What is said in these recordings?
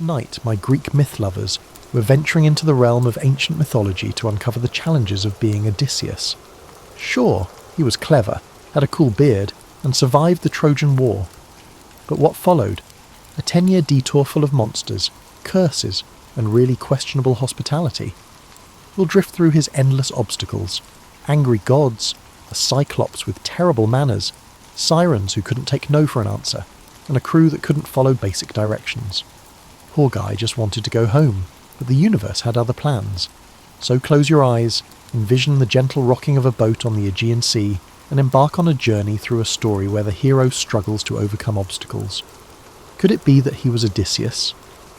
Tonight, my Greek myth lovers, we're venturing into the realm of ancient mythology to uncover the challenges of being Odysseus. Sure, he was clever, had a cool beard, and survived the Trojan War. But what followed? A 10-year detour full of monsters, curses, and really questionable hospitality. We'll drift through his endless obstacles, angry gods, a cyclops with terrible manners, sirens who couldn't take no for an answer, and a crew that couldn't follow basic directions. Poor guy just wanted to go home, but the universe had other plans. So close your eyes, envision the gentle rocking of a boat on the Aegean Sea, and embark on a journey through a story where the hero struggles to overcome obstacles. Could it be that he was Odysseus?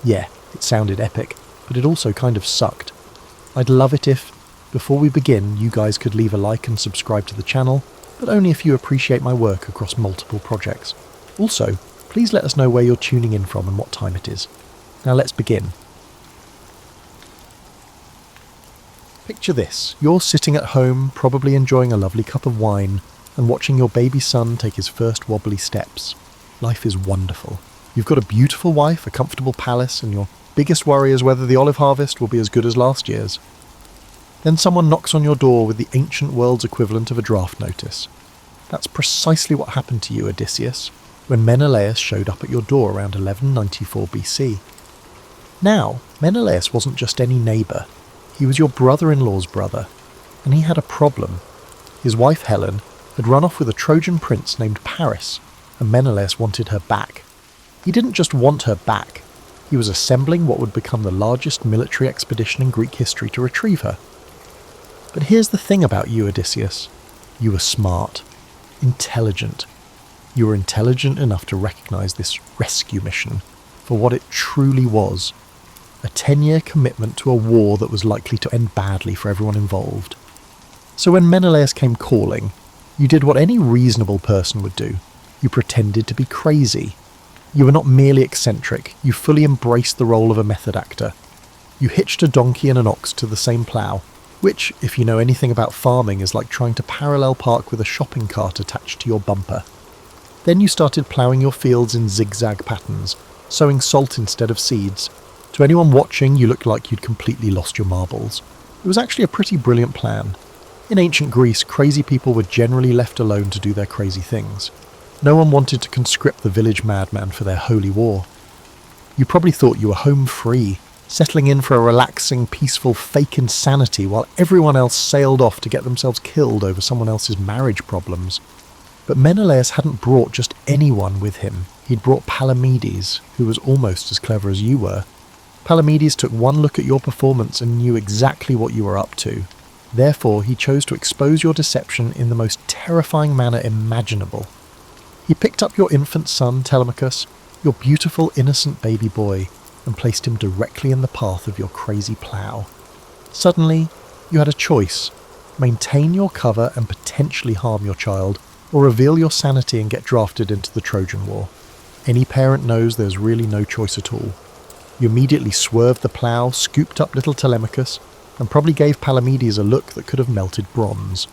Yeah, it sounded epic, but it also kind of sucked. I'd love it if, before we begin, you guys could leave a like and subscribe to the channel, but only if you appreciate my work across multiple projects. Also, please let us know where you're tuning in from and what time it is. Now let's begin. Picture this, you're sitting at home, probably enjoying a lovely cup of wine, and watching your baby son take his first wobbly steps. Life is wonderful. You've got a beautiful wife, a comfortable palace, and your biggest worry is whether the olive harvest will be as good as last year's. Then someone knocks on your door with the ancient world's equivalent of a draft notice. That's precisely what happened to you, Odysseus, when Menelaus showed up at your door around 1194 BC. Now, Menelaus wasn't just any neighbour. He was your brother-in-law's brother, and he had a problem. His wife Helen had run off with a Trojan prince named Paris, and Menelaus wanted her back. He didn't just want her back, he was assembling what would become the largest military expedition in Greek history to retrieve her. But here's the thing about you, Odysseus. You were smart, intelligent. You were intelligent enough to recognise this rescue mission for what it truly was. A 10-year commitment to a war that was likely to end badly for everyone involved. So when Menelaus came calling, you did what any reasonable person would do. You pretended to be crazy. You were not merely eccentric, you fully embraced the role of a method actor. You hitched a donkey and an ox to the same plough, which, if you know anything about farming, is like trying to parallel park with a shopping cart attached to your bumper. Then you started ploughing your fields in zigzag patterns, sowing salt instead of seeds. To anyone watching, you looked like you'd completely lost your marbles. It was actually a pretty brilliant plan. In ancient Greece, crazy people were generally left alone to do their crazy things. No one wanted to conscript the village madman for their holy war. You probably thought you were home free, settling in for a relaxing, peaceful fake insanity while everyone else sailed off to get themselves killed over someone else's marriage problems. But Menelaus hadn't brought just anyone with him. He'd brought Palamedes, who was almost as clever as you were. Palamedes took one look at your performance and knew exactly what you were up to. Therefore, he chose to expose your deception in the most terrifying manner imaginable. He picked up your infant son, Telemachus, your beautiful, innocent baby boy, and placed him directly in the path of your crazy plough. Suddenly, you had a choice. Maintain your cover and potentially harm your child, or reveal your sanity and get drafted into the Trojan War. Any parent knows there's really no choice at all. You immediately swerved the plough, scooped up little Telemachus, and probably gave Palamedes a look that could have melted bronze.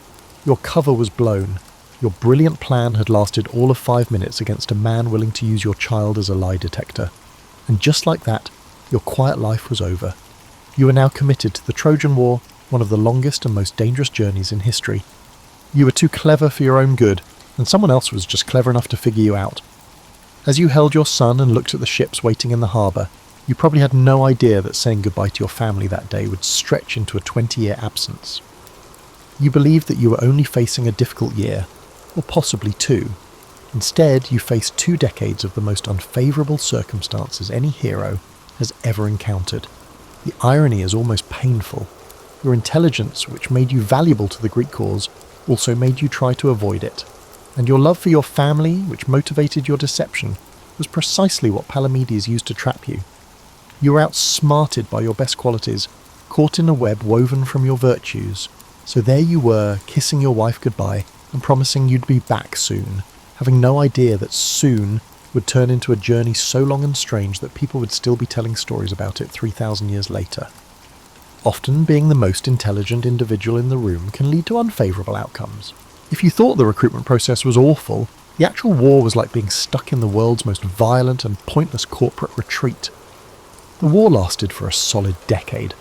Your cover was blown. Your brilliant plan had lasted all of 5 minutes against a man willing to use your child as a lie detector. And just like that, your quiet life was over. You were now committed to the Trojan War, one of the longest and most dangerous journeys in history. You were too clever for your own good, and someone else was just clever enough to figure you out. As you held your son and looked at the ships waiting in the harbour, you probably had no idea that saying goodbye to your family that day would stretch into a 20-year absence. You believed that you were only facing a difficult year, or possibly 2. Instead, you faced 2 decades of the most unfavourable circumstances any hero has ever encountered. The irony is almost painful. Your intelligence, which made you valuable to the Greek cause, also made you try to avoid it. And your love for your family, which motivated your deception, was precisely what Palamedes used to trap you. You were outsmarted by your best qualities, caught in a web woven from your virtues. So there you were, kissing your wife goodbye and promising you'd be back soon, having no idea that soon would turn into a journey so long and strange that people would still be telling stories about it 3,000 years later. Often, being the most intelligent individual in the room can lead to unfavourable outcomes. If you thought the recruitment process was awful, the actual war was like being stuck in the world's most violent and pointless corporate retreat. The war lasted for a solid decade.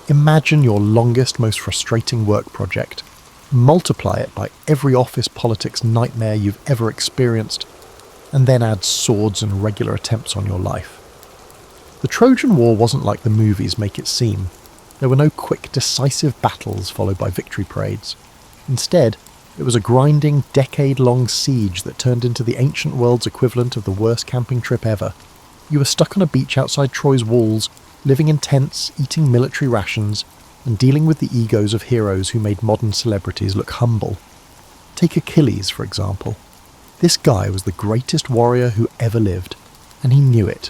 Imagine your longest, most frustrating work project. Multiply it by every office politics nightmare you've ever experienced, and then add swords and regular attempts on your life. The Trojan War wasn't like the movies make it seem. There were no quick, decisive battles followed by victory parades. Instead, it was a grinding, decade-long siege that turned into the ancient world's equivalent of the worst camping trip ever. You were stuck on a beach outside Troy's walls, living in tents, eating military rations, and dealing with the egos of heroes who made modern celebrities look humble. Take Achilles, for example. This guy was the greatest warrior who ever lived, and he knew it.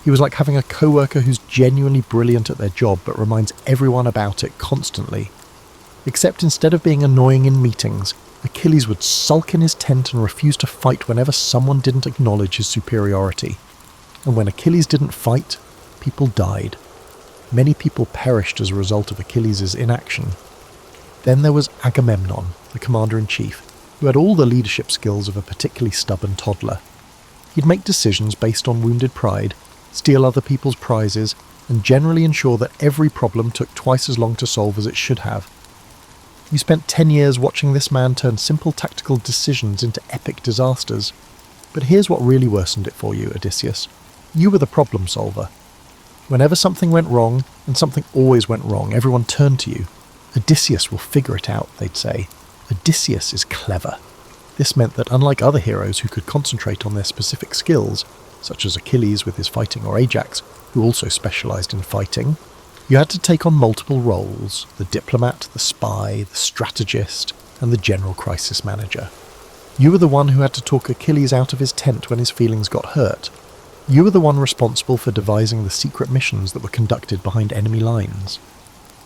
He was like having a co-worker who's genuinely brilliant at their job but reminds everyone about it constantly. Except instead of being annoying in meetings, Achilles would sulk in his tent and refuse to fight whenever someone didn't acknowledge his superiority. And when Achilles didn't fight, people died. Many people perished as a result of Achilles' inaction. Then there was Agamemnon, the commander-in-chief, who had all the leadership skills of a particularly stubborn toddler. He'd make decisions based on wounded pride, steal other people's prizes, and generally ensure that every problem took twice as long to solve as it should have. You spent 10 years watching this man turn simple tactical decisions into epic disasters. But here's what really worsened it for you, Odysseus. You were the problem solver. Whenever something went wrong, and something always went wrong, everyone turned to you. Odysseus will figure it out, they'd say. Odysseus is clever. This meant that unlike other heroes who could concentrate on their specific skills, such as Achilles with his fighting or Ajax, who also specialised in fighting, you had to take on multiple roles: the diplomat, the spy, the strategist, and the general crisis manager. You were the one who had to talk Achilles out of his tent when his feelings got hurt. You were the one responsible for devising the secret missions that were conducted behind enemy lines.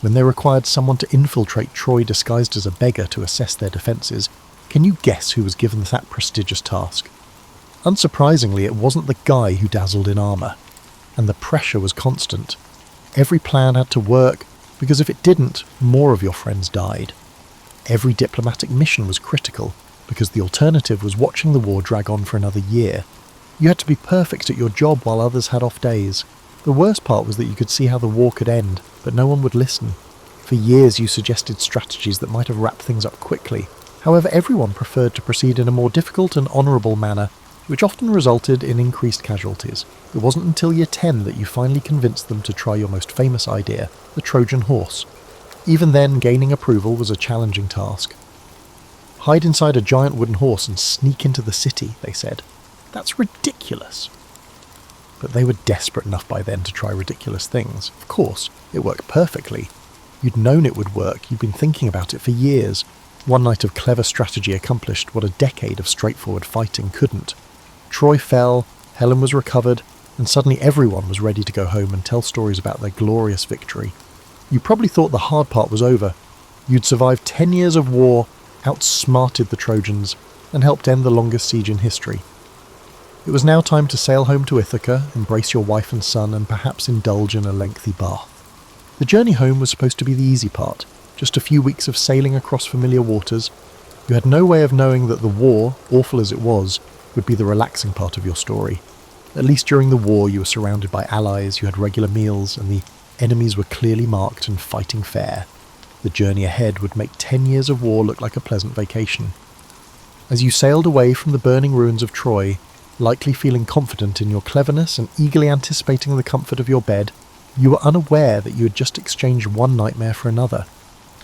When they required someone to infiltrate Troy disguised as a beggar to assess their defences, can you guess who was given that prestigious task? Unsurprisingly, it wasn't the guy who dazzled in armour. And the pressure was constant. Every plan had to work, because if it didn't, more of your friends died. Every diplomatic mission was critical, because the alternative was watching the war drag on for another year. You had to be perfect at your job while others had off days. The worst part was that you could see how the war could end, but no one would listen. For years you suggested strategies that might have wrapped things up quickly. However, everyone preferred to proceed in a more difficult and honourable manner, which often resulted in increased casualties. It wasn't until year 10 that you finally convinced them to try your most famous idea, the Trojan horse. Even then, gaining approval was a challenging task. Hide inside a giant wooden horse and sneak into the city, they said. That's ridiculous. But they were desperate enough by then to try ridiculous things. Of course, it worked perfectly. You'd known it would work, you'd been thinking about it for years. One night of clever strategy accomplished what a decade of straightforward fighting couldn't. Troy fell, Helen was recovered, and suddenly everyone was ready to go home and tell stories about their glorious victory. You probably thought the hard part was over. You'd survived 10 years of war, outsmarted the Trojans, and helped end the longest siege in history. It was now time to sail home to Ithaca, embrace your wife and son, and perhaps indulge in a lengthy bath. The journey home was supposed to be the easy part, just a few weeks of sailing across familiar waters. You had no way of knowing that the war, awful as it was, would be the relaxing part of your story. At least during the war you were surrounded by allies, you had regular meals, and the enemies were clearly marked and fighting fair. The journey ahead would make 10 years of war look like a pleasant vacation. As you sailed away from the burning ruins of Troy, likely feeling confident in your cleverness and eagerly anticipating the comfort of your bed, you were unaware that you had just exchanged one nightmare for another,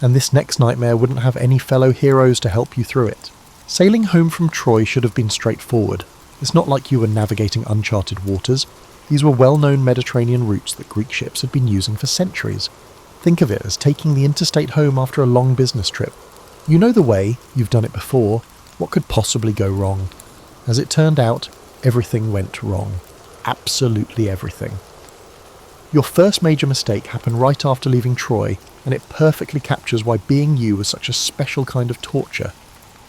and this next nightmare wouldn't have any fellow heroes to help you through it. Sailing home from Troy should have been straightforward. It's not like you were navigating uncharted waters. These were well-known Mediterranean routes that Greek ships had been using for centuries. Think of it as taking the interstate home after a long business trip. You know the way, you've done it before. What could possibly go wrong? As it turned out, everything went wrong. Absolutely everything. Your first major mistake happened right after leaving Troy, and it perfectly captures why being you was such a special kind of torture.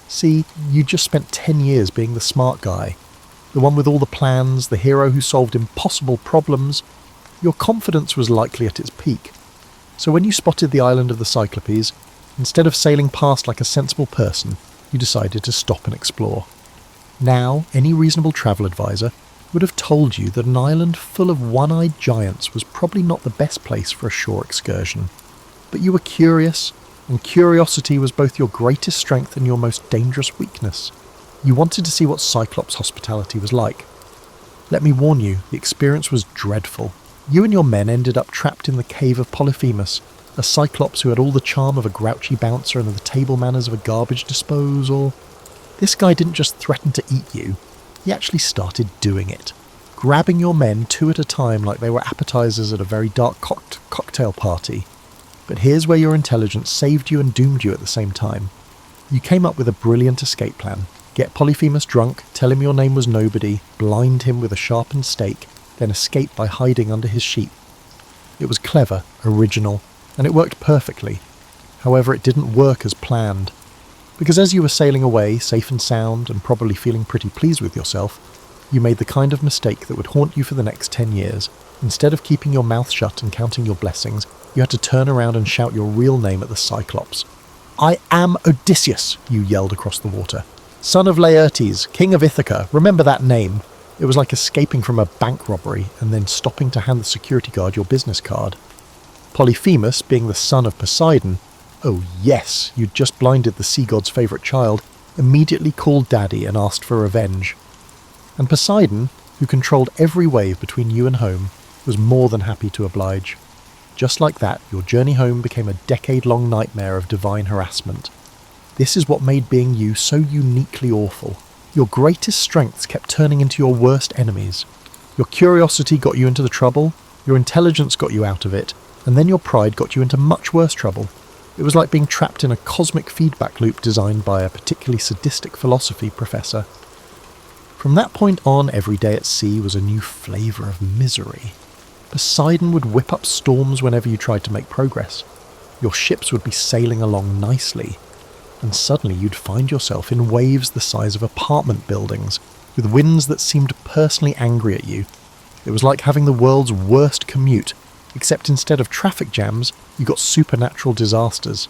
See, you just spent 10 years being the smart guy, the one with all the plans, the hero who solved impossible problems. Your confidence was likely at its peak. So when you spotted the island of the Cyclopes, instead of sailing past like a sensible person, you decided to stop and explore. Now, any reasonable travel advisor, would have told you that an island full of one-eyed giants was probably not the best place for a shore excursion. But you were curious, and curiosity was both your greatest strength and your most dangerous weakness. You wanted to see what Cyclops hospitality was like. Let me warn you, the experience was dreadful. You and your men ended up trapped in the cave of Polyphemus, a Cyclops who had all the charm of a grouchy bouncer and the table manners of a garbage disposal. This guy didn't just threaten to eat you, he actually started doing it, grabbing your men 2 at a time like they were appetizers at a very dark cocktail party. But here's where your intelligence saved you and doomed you at the same time. You came up with a brilliant escape plan. Get Polyphemus drunk, tell him your name was nobody, blind him with a sharpened stake, then escape by hiding under his sheep. It was clever, original, and it worked perfectly. However, it didn't work as planned. Because as you were sailing away, safe and sound, and probably feeling pretty pleased with yourself, you made the kind of mistake that would haunt you for the next 10 years. Instead of keeping your mouth shut and counting your blessings, you had to turn around and shout your real name at the Cyclops. "I am Odysseus," you yelled across the water. "Son of Laertes, king of Ithaca, remember that name." It was like escaping from a bank robbery and then stopping to hand the security guard your business card. Polyphemus, being the son of Poseidon, oh yes, you'd just blinded the sea god's favourite child, immediately called Daddy and asked for revenge. And Poseidon, who controlled every wave between you and home, was more than happy to oblige. Just like that, your journey home became a decade-long nightmare of divine harassment. This is what made being you so uniquely awful. Your greatest strengths kept turning into your worst enemies. Your curiosity got you into the trouble, your intelligence got you out of it, and then your pride got you into much worse trouble. It was like being trapped in a cosmic feedback loop designed by a particularly sadistic philosophy professor. From that point on, every day at sea was a new flavour of misery. Poseidon would whip up storms whenever you tried to make progress. Your ships would be sailing along nicely, and suddenly you'd find yourself in waves the size of apartment buildings, with winds that seemed personally angry at you. It was like having the world's worst commute, except instead of traffic jams, you got supernatural disasters,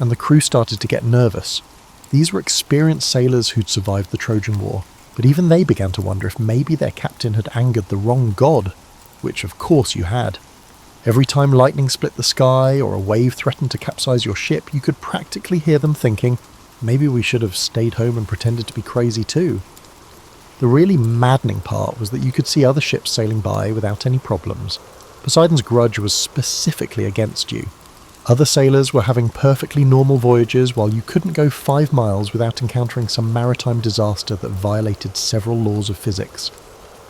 and the crew started to get nervous. These were experienced sailors who'd survived the Trojan War, but even they began to wonder if maybe their captain had angered the wrong god, which of course you had. Every time lightning split the sky or a wave threatened to capsize your ship, you could practically hear them thinking, maybe we should have stayed home and pretended to be crazy too. The really maddening part was that you could see other ships sailing by without any problems. Poseidon's grudge was specifically against you. Other sailors were having perfectly normal voyages while you couldn't go 5 miles without encountering some maritime disaster that violated several laws of physics.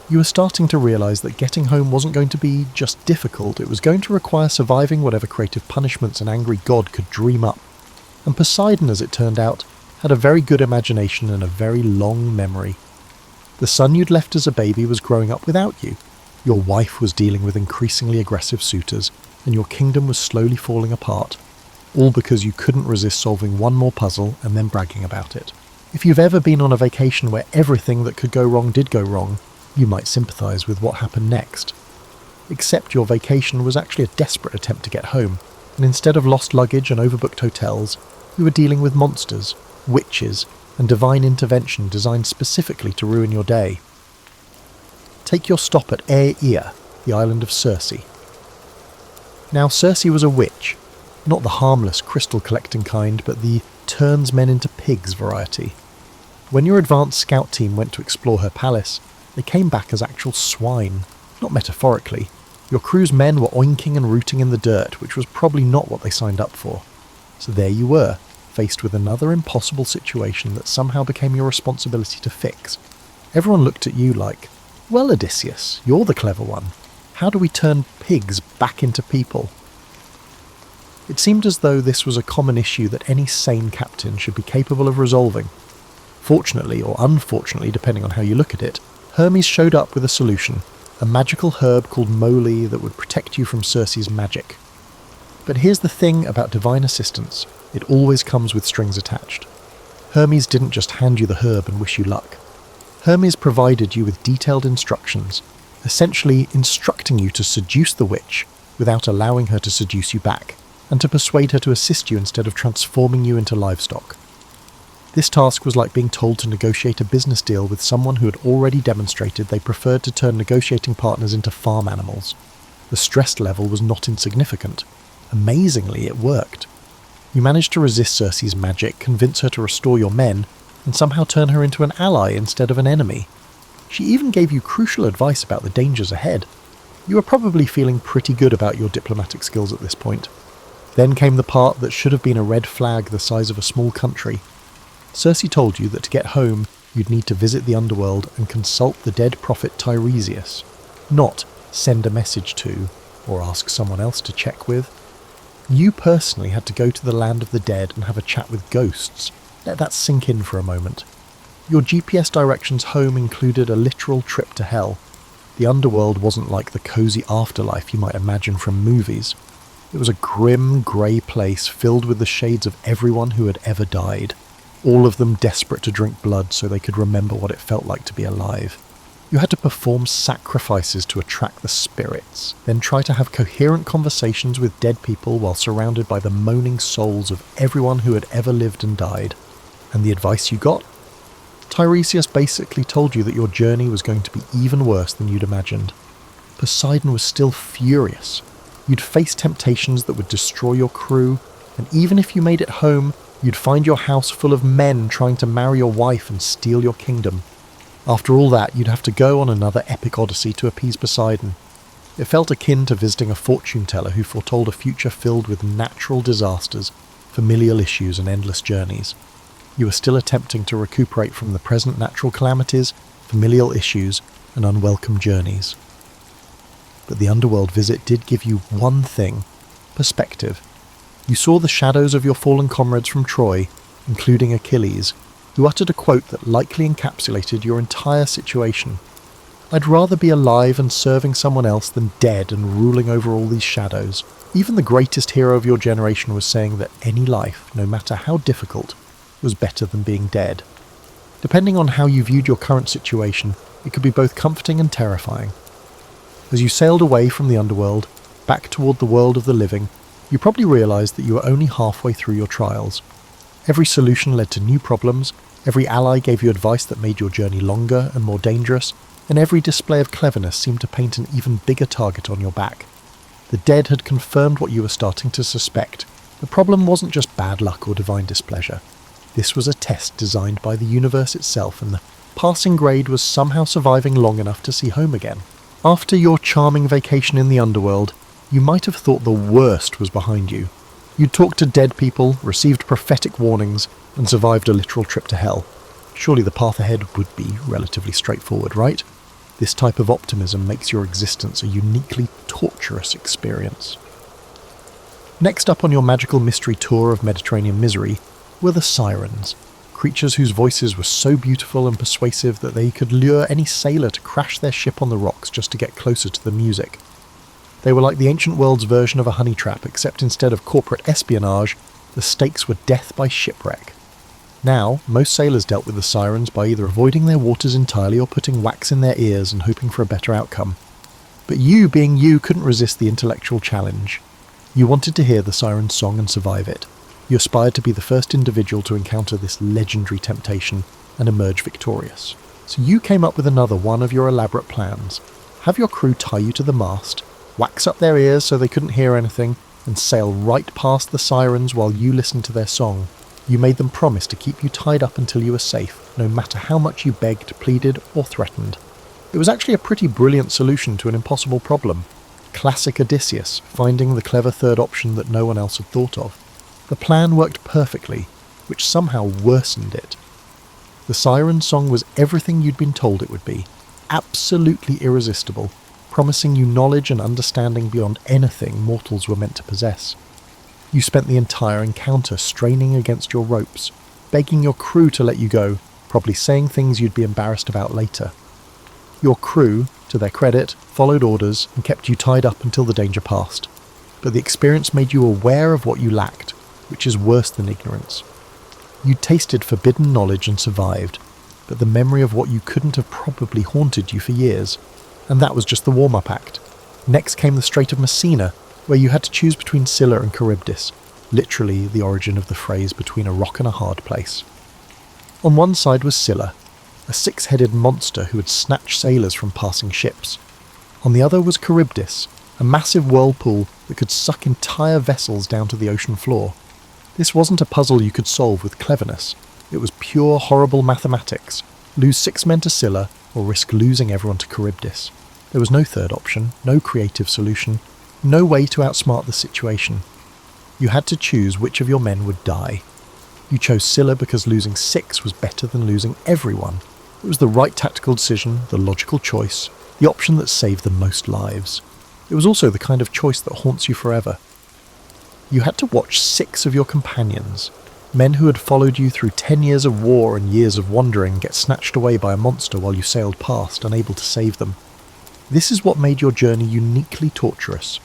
You were starting to realise that getting home wasn't going to be just difficult, it was going to require surviving whatever creative punishments an angry god could dream up. And Poseidon, as it turned out, had a very good imagination and a very long memory. The son you'd left as a baby was growing up without you. Your wife was dealing with increasingly aggressive suitors, and your kingdom was slowly falling apart, all because you couldn't resist solving one more puzzle and then bragging about it. If you've ever been on a vacation where everything that could go wrong did go wrong, you might sympathise with what happened next. Except your vacation was actually a desperate attempt to get home, and instead of lost luggage and overbooked hotels, you were dealing with monsters, witches, and divine intervention designed specifically to ruin your day. Take your stop at Aea, the island of Circe. Now Circe was a witch, not the harmless crystal-collecting kind, but the turns men into pigs variety. When your advanced scout team went to explore her palace, they came back as actual swine, not metaphorically. Your crew's men were oinking and rooting in the dirt, which was probably not what they signed up for. So there you were, faced with another impossible situation that somehow became your responsibility to fix. Everyone looked at you like, well, Odysseus, you're the clever one. How do we turn pigs back into people? It seemed as though this was a common issue that any sane captain should be capable of resolving. Fortunately, or unfortunately, depending on how you look at it, Hermes showed up with a solution, a magical herb called moly that would protect you from Circe's magic. But here's the thing about divine assistance, it always comes with strings attached. Hermes didn't just hand you the herb and wish you luck. Hermes provided you with detailed instructions, essentially instructing you to seduce the witch without allowing her to seduce you back, and to persuade her to assist you instead of transforming you into livestock. This task was like being told to negotiate a business deal with someone who had already demonstrated they preferred to turn negotiating partners into farm animals. The stress level was not insignificant. Amazingly, it worked. You managed to resist Circe's magic, convince her to restore your men, and somehow turn her into an ally instead of an enemy. She even gave you crucial advice about the dangers ahead. You were probably feeling pretty good about your diplomatic skills at this point. Then came the part that should have been a red flag the size of a small country. Circe told you that to get home, you'd need to visit the underworld and consult the dead prophet Tiresias, not send a message to, or ask someone else to check with. You personally had to go to the land of the dead and have a chat with ghosts. Let that sink in for a moment. Your GPS directions home included a literal trip to hell. The underworld wasn't like the cozy afterlife you might imagine from movies. It was a grim, grey place filled with the shades of everyone who had ever died, all of them desperate to drink blood so they could remember what it felt like to be alive. You had to perform sacrifices to attract the spirits, then try to have coherent conversations with dead people while surrounded by the moaning souls of everyone who had ever lived and died. And the advice you got? Tiresias basically told you that your journey was going to be even worse than you'd imagined. Poseidon was still furious. You'd face temptations that would destroy your crew, and even if you made it home, you'd find your house full of men trying to marry your wife and steal your kingdom. After all that, you'd have to go on another epic odyssey to appease Poseidon. It felt akin to visiting a fortune teller who foretold a future filled with natural disasters, familial issues and endless journeys. You were still attempting to recuperate from the present natural calamities, familial issues, and unwelcome journeys. But the underworld visit did give you one thing: perspective. You saw the shadows of your fallen comrades from Troy, including Achilles, who uttered a quote that likely encapsulated your entire situation. I'd rather be alive and serving someone else than dead and ruling over all these shadows. Even the greatest hero of your generation was saying that any life, no matter how difficult, was better than being dead. Depending on how you viewed your current situation, it could be both comforting and terrifying. As you sailed away from the underworld, back toward the world of the living, you probably realised that you were only halfway through your trials. Every solution led to new problems, every ally gave you advice that made your journey longer and more dangerous, and every display of cleverness seemed to paint an even bigger target on your back. The dead had confirmed what you were starting to suspect. The problem wasn't just bad luck or divine displeasure. This was a test designed by the universe itself, and the passing grade was somehow surviving long enough to see home again. After your charming vacation in the underworld, you might have thought the worst was behind you. You'd talked to dead people, received prophetic warnings, and survived a literal trip to hell. Surely the path ahead would be relatively straightforward, right? This type of optimism makes your existence a uniquely torturous experience. Next up on your magical mystery tour of Mediterranean misery were the sirens, creatures whose voices were so beautiful and persuasive that they could lure any sailor to crash their ship on the rocks just to get closer to the music. They were like the ancient world's version of a honey trap, except instead of corporate espionage, the stakes were death by shipwreck. Now, most sailors dealt with the sirens by either avoiding their waters entirely or putting wax in their ears and hoping for a better outcome. But you, being you, couldn't resist the intellectual challenge. You wanted to hear the siren's song and survive it. You aspired to be the first individual to encounter this legendary temptation and emerge victorious. So you came up with another one of your elaborate plans. Have your crew tie you to the mast, wax up their ears so they couldn't hear anything, and sail right past the sirens while you listened to their song. You made them promise to keep you tied up until you were safe, no matter how much you begged, pleaded, or threatened. It was actually a pretty brilliant solution to an impossible problem. Classic Odysseus, finding the clever third option that no one else had thought of. The plan worked perfectly, which somehow worsened it. The siren song was everything you'd been told it would be, absolutely irresistible, promising you knowledge and understanding beyond anything mortals were meant to possess. You spent the entire encounter straining against your ropes, begging your crew to let you go, probably saying things you'd be embarrassed about later. Your crew, to their credit, followed orders and kept you tied up until the danger passed. But the experience made you aware of what you lacked, which is worse than ignorance. You tasted forbidden knowledge and survived, but the memory of what you couldn't have probably haunted you for years. And that was just the warm-up act. Next came the Strait of Messina, where you had to choose between Scylla and Charybdis, literally the origin of the phrase between a rock and a hard place. On one side was Scylla, a six-headed monster who would snatch sailors from passing ships. On the other was Charybdis, a massive whirlpool that could suck entire vessels down to the ocean floor. This wasn't a puzzle you could solve with cleverness. It was pure horrible mathematics. Lose 6 men to Scylla, or risk losing everyone to Charybdis. There was no third option, no creative solution, no way to outsmart the situation. You had to choose which of your men would die. You chose Scylla because losing 6 was better than losing everyone. It was the right tactical decision, the logical choice, the option that saved the most lives. It was also the kind of choice that haunts you forever. You had to watch 6 of your companions, men who had followed you through 10 years of war and years of wandering, get snatched away by a monster while you sailed past, unable to save them. This is what made your journey uniquely torturous.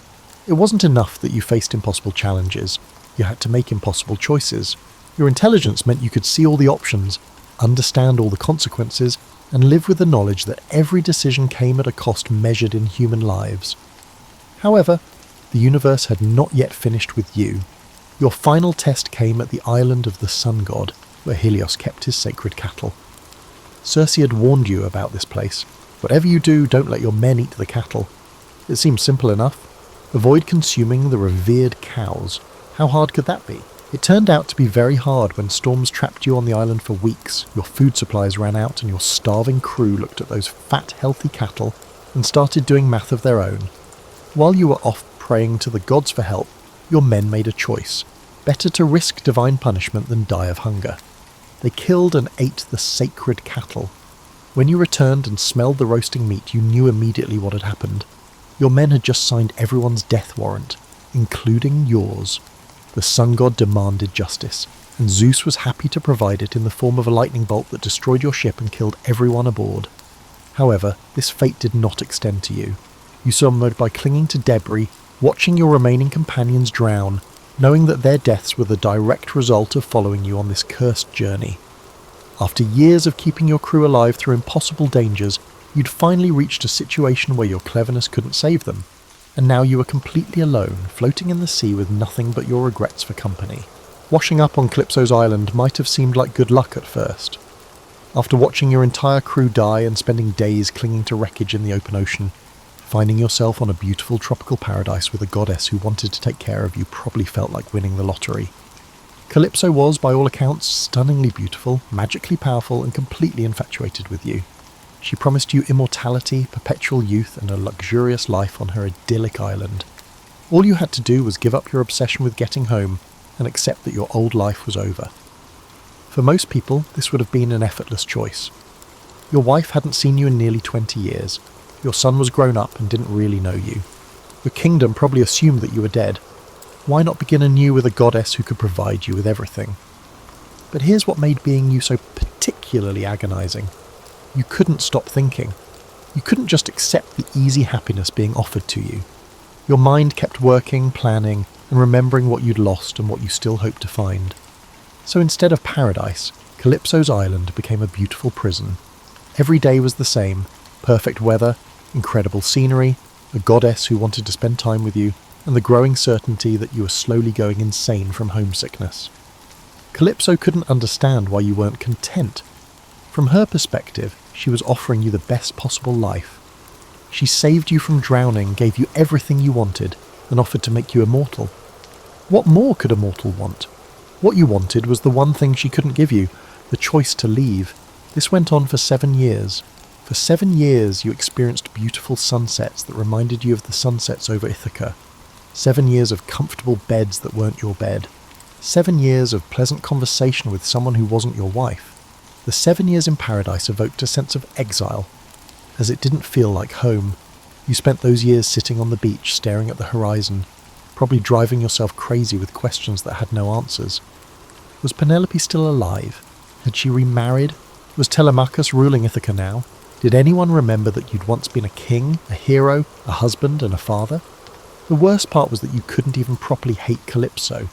It wasn't enough that you faced impossible challenges. You had to make impossible choices. Your intelligence meant you could see all the options, understand all the consequences, and live with the knowledge that every decision came at a cost measured in human lives. However, the universe had not yet finished with you. Your final test came at the island of the sun god, where Helios kept his sacred cattle. Circe had warned you about this place. Whatever you do, don't let your men eat the cattle. It seems simple enough. Avoid consuming the revered cows. How hard could that be? It turned out to be very hard when storms trapped you on the island for weeks, your food supplies ran out and your starving crew looked at those fat, healthy cattle and started doing math of their own. While you were off praying to the gods for help, your men made a choice. Better to risk divine punishment than die of hunger. They killed and ate the sacred cattle. When you returned and smelled the roasting meat, you knew immediately what had happened. Your men had just signed everyone's death warrant, including yours. The sun god demanded justice, and Zeus was happy to provide it in the form of a lightning bolt that destroyed your ship and killed everyone aboard. However, this fate did not extend to you. You suffered by clinging to debris, watching your remaining companions drown, knowing that their deaths were the direct result of following you on this cursed journey. After years of keeping your crew alive through impossible dangers, you'd finally reached a situation where your cleverness couldn't save them, and now you were completely alone, floating in the sea with nothing but your regrets for company. Washing up on Calypso's island might have seemed like good luck at first. After watching your entire crew die and spending days clinging to wreckage in the open ocean, finding yourself on a beautiful tropical paradise with a goddess who wanted to take care of you probably felt like winning the lottery. Calypso was, by all accounts, stunningly beautiful, magically powerful, and completely infatuated with you. She promised you immortality, perpetual youth, and a luxurious life on her idyllic island. All you had to do was give up your obsession with getting home and accept that your old life was over. For most people, this would have been an effortless choice. Your wife hadn't seen you in nearly 20 years. Your son was grown up and didn't really know you. Your kingdom probably assumed that you were dead. Why not begin anew with a goddess who could provide you with everything? But here's what made being you so particularly agonizing. You couldn't stop thinking. You couldn't just accept the easy happiness being offered to you. Your mind kept working, planning, and remembering what you'd lost and what you still hoped to find. So instead of paradise, Calypso's island became a beautiful prison. Every day was the same: perfect weather, incredible scenery, a goddess who wanted to spend time with you, and the growing certainty that you were slowly going insane from homesickness. Calypso couldn't understand why you weren't content. From her perspective, she was offering you the best possible life. She saved you from drowning, gave you everything you wanted, and offered to make you immortal. What more could a mortal want? What you wanted was the one thing she couldn't give you, the choice to leave. This went on for 7 years. For 7 years you experienced beautiful sunsets that reminded you of the sunsets over Ithaca. 7 years of comfortable beds that weren't your bed. 7 years of pleasant conversation with someone who wasn't your wife. The 7 years in paradise evoked a sense of exile, as it didn't feel like home. You spent those years sitting on the beach staring at the horizon, probably driving yourself crazy with questions that had no answers. Was Penelope still alive? Had she remarried? Was Telemachus ruling Ithaca now? Did anyone remember that you'd once been a king, a hero, a husband and a father? The worst part was that you couldn't even properly hate Calypso.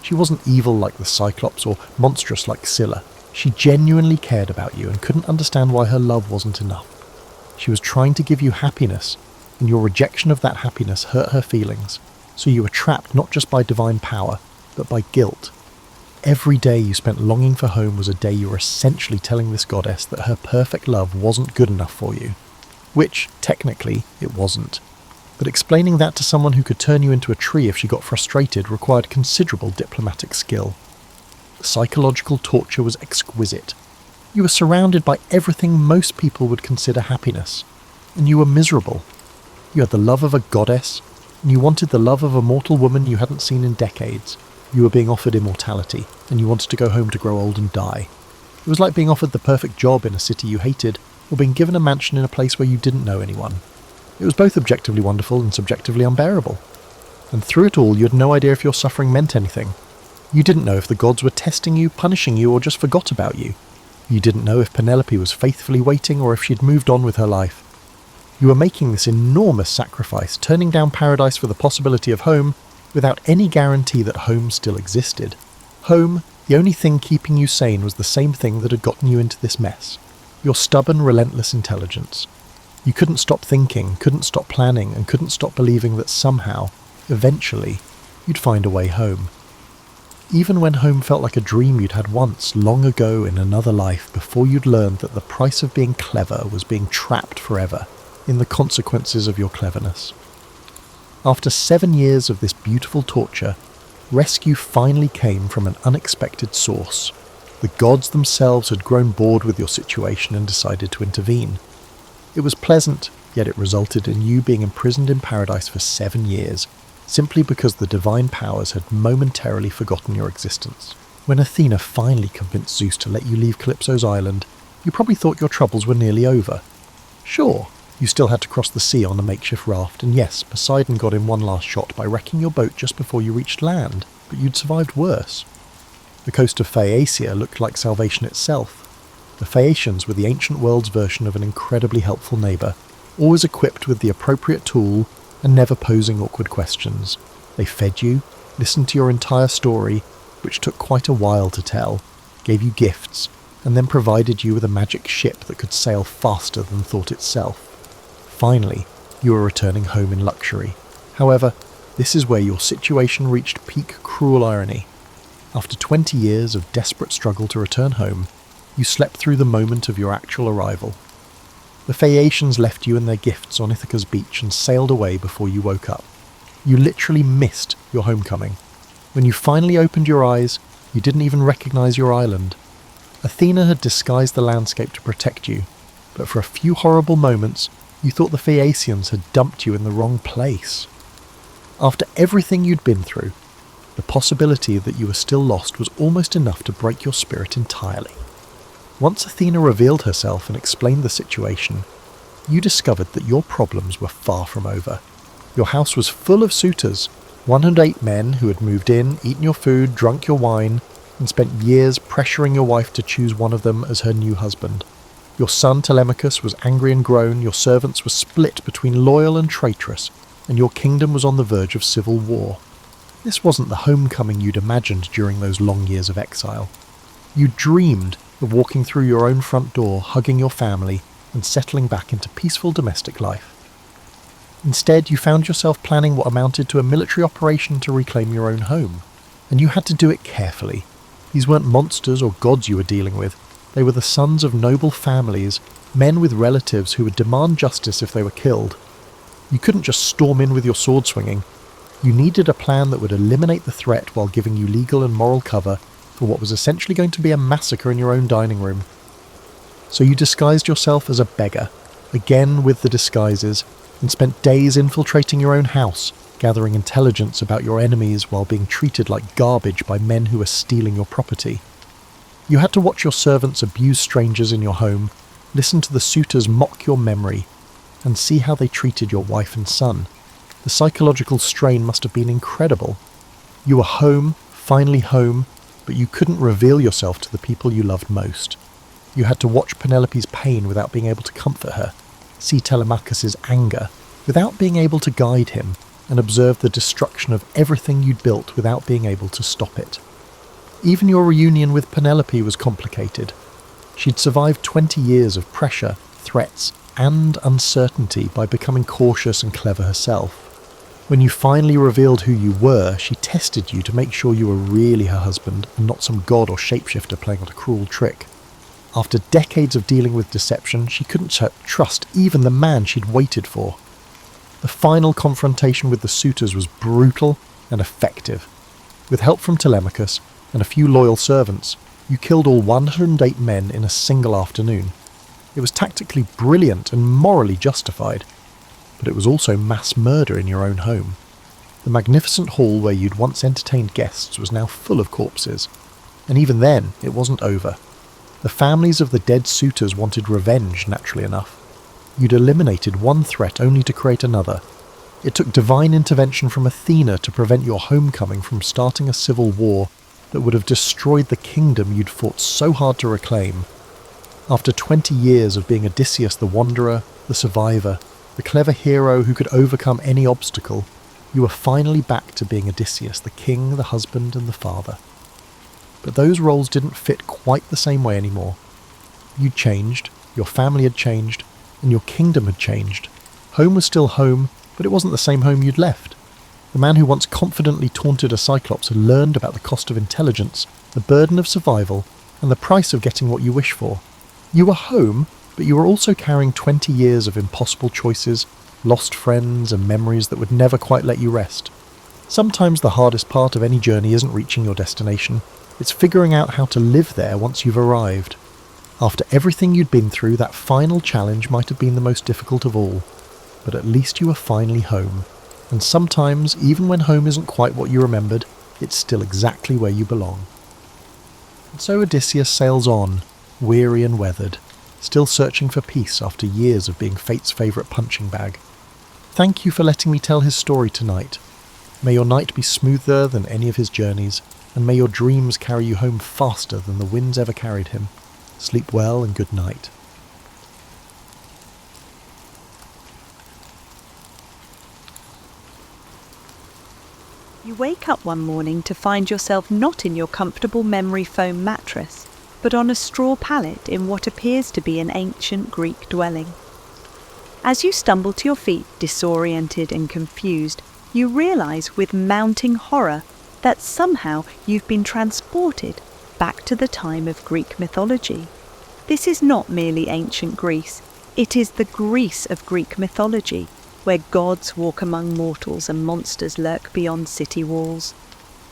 She wasn't evil like the Cyclops or monstrous like Scylla. She genuinely cared about you and couldn't understand why her love wasn't enough. She was trying to give you happiness, and your rejection of that happiness hurt her feelings, so you were trapped not just by divine power, but by guilt. Every day you spent longing for home was a day you were essentially telling this goddess that her perfect love wasn't good enough for you. Which, technically, it wasn't. But explaining that to someone who could turn you into a tree if she got frustrated required considerable diplomatic skill. The psychological torture was exquisite. You were surrounded by everything most people would consider happiness, and you were miserable. You had the love of a goddess, and you wanted the love of a mortal woman you hadn't seen in decades. You were being offered immortality, and you wanted to go home to grow old and die. It was like being offered the perfect job in a city you hated, or being given a mansion in a place where you didn't know anyone. It was both objectively wonderful and subjectively unbearable. And through it all, you had no idea if your suffering meant anything. You didn't know if the gods were testing you, punishing you, or just forgot about you. You didn't know if Penelope was faithfully waiting or if she'd moved on with her life. You were making this enormous sacrifice, turning down paradise for the possibility of home, without any guarantee that home still existed. Home, the only thing keeping you sane, was the same thing that had gotten you into this mess. Your stubborn, relentless intelligence. You couldn't stop thinking, couldn't stop planning, and couldn't stop believing that somehow, eventually, you'd find a way home. Even when home felt like a dream you'd had once, long ago in another life, before you'd learned that the price of being clever was being trapped forever in the consequences of your cleverness. After 7 years of this beautiful torture, rescue finally came from an unexpected source. The gods themselves had grown bored with your situation and decided to intervene. It was pleasant, yet it resulted in you being imprisoned in paradise for 7 years, simply because the divine powers had momentarily forgotten your existence. When Athena finally convinced Zeus to let you leave Calypso's island, you probably thought your troubles were nearly over. Sure, you still had to cross the sea on a makeshift raft, and yes, Poseidon got in one last shot by wrecking your boat just before you reached land, but you'd survived worse. The coast of Phaeacia looked like salvation itself. The Phaeacians were the ancient world's version of an incredibly helpful neighbour, always equipped with the appropriate tool and never posing awkward questions. They fed you, listened to your entire story, which took quite a while to tell, gave you gifts, and then provided you with a magic ship that could sail faster than thought itself. Finally, you were returning home in luxury. However, this is where your situation reached peak cruel irony. After 20 years of desperate struggle to return home, you slept through the moment of your actual arrival. The Phaeacians left you and their gifts on Ithaca's beach and sailed away before you woke up. You literally missed your homecoming. When you finally opened your eyes, you didn't even recognize your island. Athena had disguised the landscape to protect you, but for a few horrible moments, you thought the Phaeacians had dumped you in the wrong place. After everything you'd been through, the possibility that you were still lost was almost enough to break your spirit entirely. Once Athena revealed herself and explained the situation, you discovered that your problems were far from over. Your house was full of suitors, 108 men who had moved in, eaten your food, drunk your wine, and spent years pressuring your wife to choose one of them as her new husband. Your son Telemachus was angry and grown, your servants were split between loyal and traitorous, and your kingdom was on the verge of civil war. This wasn't the homecoming you'd imagined during those long years of exile. You dreamed of walking through your own front door, hugging your family, and settling back into peaceful domestic life. Instead, you found yourself planning what amounted to a military operation to reclaim your own home. And you had to do it carefully. These weren't monsters or gods you were dealing with. They were the sons of noble families, men with relatives who would demand justice if they were killed. You couldn't just storm in with your sword swinging. You needed a plan that would eliminate the threat while giving you legal and moral cover for what was essentially going to be a massacre in your own dining room. So you disguised yourself as a beggar, again with the disguises, and spent days infiltrating your own house, gathering intelligence about your enemies while being treated like garbage by men who were stealing your property. You had to watch your servants abuse strangers in your home, listen to the suitors mock your memory, and see how they treated your wife and son. The psychological strain must have been incredible. You were home, finally home, but you couldn't reveal yourself to the people you loved most. You had to watch Penelope's pain without being able to comfort her, see Telemachus's anger without being able to guide him, and observe the destruction of everything you'd built without being able to stop it. Even your reunion with Penelope was complicated. She'd survived 20 years of pressure, threats, and uncertainty by becoming cautious and clever herself. When you finally revealed who you were, she tested you to make sure you were really her husband and not some god or shapeshifter playing a cruel trick. After decades of dealing with deception, she couldn't trust even the man she'd waited for. The final confrontation with the suitors was brutal and effective. With help from Telemachus and a few loyal servants, you killed all 108 men in a single afternoon. It was tactically brilliant and morally justified, but it was also mass murder in your own home. The magnificent hall where you'd once entertained guests was now full of corpses, and even then it wasn't over. The families of the dead suitors wanted revenge, naturally enough. You'd eliminated one threat only to create another. It took divine intervention from Athena to prevent your homecoming from starting a civil war that would have destroyed the kingdom you'd fought so hard to reclaim. After 20 years of being Odysseus the wanderer, the survivor, the clever hero who could overcome any obstacle, you were finally back to being Odysseus, the king, the husband, and the father. But those roles didn't fit quite the same way anymore. You'd changed, your family had changed, and your kingdom had changed. Home was still home, but it wasn't the same home you'd left. The man who once confidently taunted a Cyclops had learned about the cost of intelligence, the burden of survival, and the price of getting what you wish for. You were home, but you were also carrying 20 years of impossible choices, lost friends, and memories that would never quite let you rest. Sometimes the hardest part of any journey isn't reaching your destination, it's figuring out how to live there once you've arrived. After everything you'd been through, that final challenge might have been the most difficult of all, but at least you were finally home. And sometimes, even when home isn't quite what you remembered, it's still exactly where you belong. And so Odysseus sails on, weary and weathered, still searching for peace after years of being fate's favourite punching bag. Thank you for letting me tell his story tonight. May your night be smoother than any of his journeys, and may your dreams carry you home faster than the winds ever carried him. Sleep well and good night. You wake up one morning to find yourself not in your comfortable memory foam mattress, but on a straw pallet in what appears to be an ancient Greek dwelling. As you stumble to your feet, disoriented and confused, you realise with mounting horror that somehow you've been transported back to the time of Greek mythology. This is not merely ancient Greece, it is the Greece of Greek mythology, where gods walk among mortals and monsters lurk beyond city walls.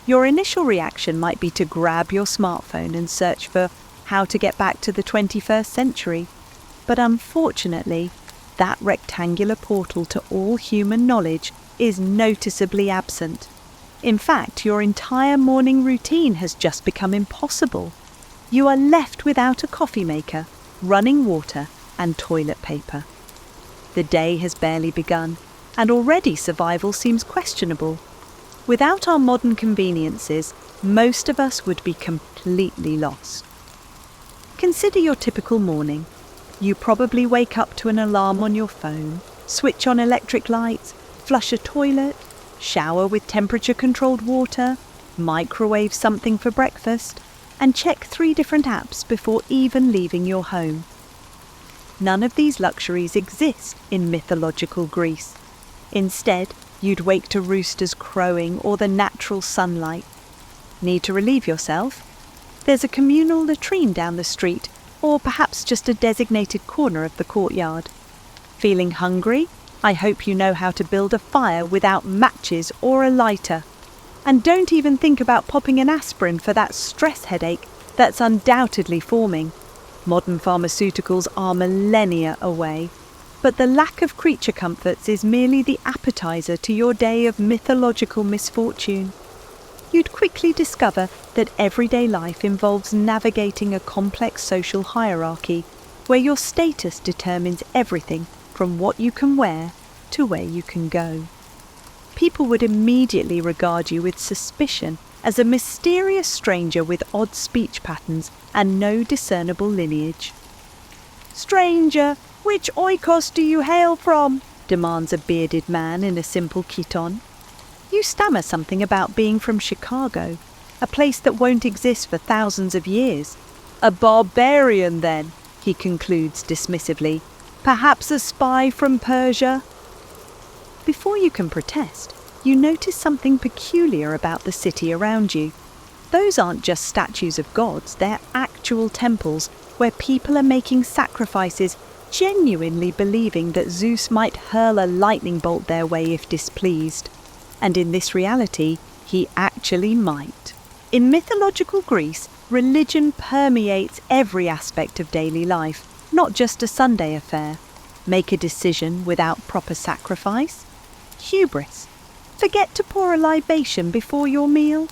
Your initial reaction might be to grab your smartphone and search for how to get back to the 21st century, but unfortunately, that rectangular portal to all human knowledge is noticeably absent. In fact, your entire morning routine has just become impossible. You are left without a coffee maker, running water, and toilet paper. The day has barely begun, and already survival seems questionable. Without our modern conveniences, most of us would be completely lost. Consider your typical morning. You probably wake up to an alarm on your phone, switch on electric lights, flush a toilet, shower with temperature-controlled water, microwave something for breakfast, and check 3 different apps before even leaving your home. None of these luxuries exist in mythological Greece. Instead, you'd wake to roosters crowing or the natural sunlight. Need to relieve yourself? There's a communal latrine down the street, or perhaps just a designated corner of the courtyard. Feeling hungry? I hope you know how to build a fire without matches or a lighter. And don't even think about popping an aspirin for that stress headache that's undoubtedly forming. Modern pharmaceuticals are millennia away, but the lack of creature comforts is merely the appetizer to your day of mythological misfortune. You'd quickly discover that everyday life involves navigating a complex social hierarchy where your status determines everything from what you can wear to where you can go. People would immediately regard you with suspicion as a mysterious stranger with odd speech patterns and no discernible lineage. "Stranger, which oikos do you hail from?" demands a bearded man in a simple chiton. You stammer something about being from Chicago, a place that won't exist for thousands of years. "A barbarian, then," he concludes dismissively. "Perhaps a spy from Persia?" Before you can protest, you notice something peculiar about the city around you. Those aren't just statues of gods, they're actual temples where people are making sacrifices, genuinely believing that Zeus might hurl a lightning bolt their way if displeased. And in this reality, he actually might. In mythological Greece, religion permeates every aspect of daily life, not just a Sunday affair. Make a decision without proper sacrifice? Hubris. Forget to pour a libation before your meal?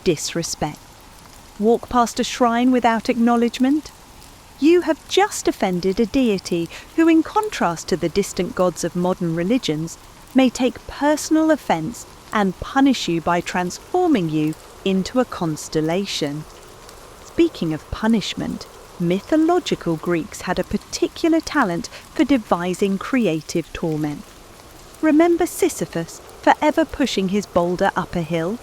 Disrespect. Walk past a shrine without acknowledgement? You have just offended a deity who, in contrast to the distant gods of modern religions, may take personal offence and punish you by transforming you into a constellation. Speaking of punishment, mythological Greeks had a particular talent for devising creative torment. Remember Sisyphus forever pushing his boulder up a hill?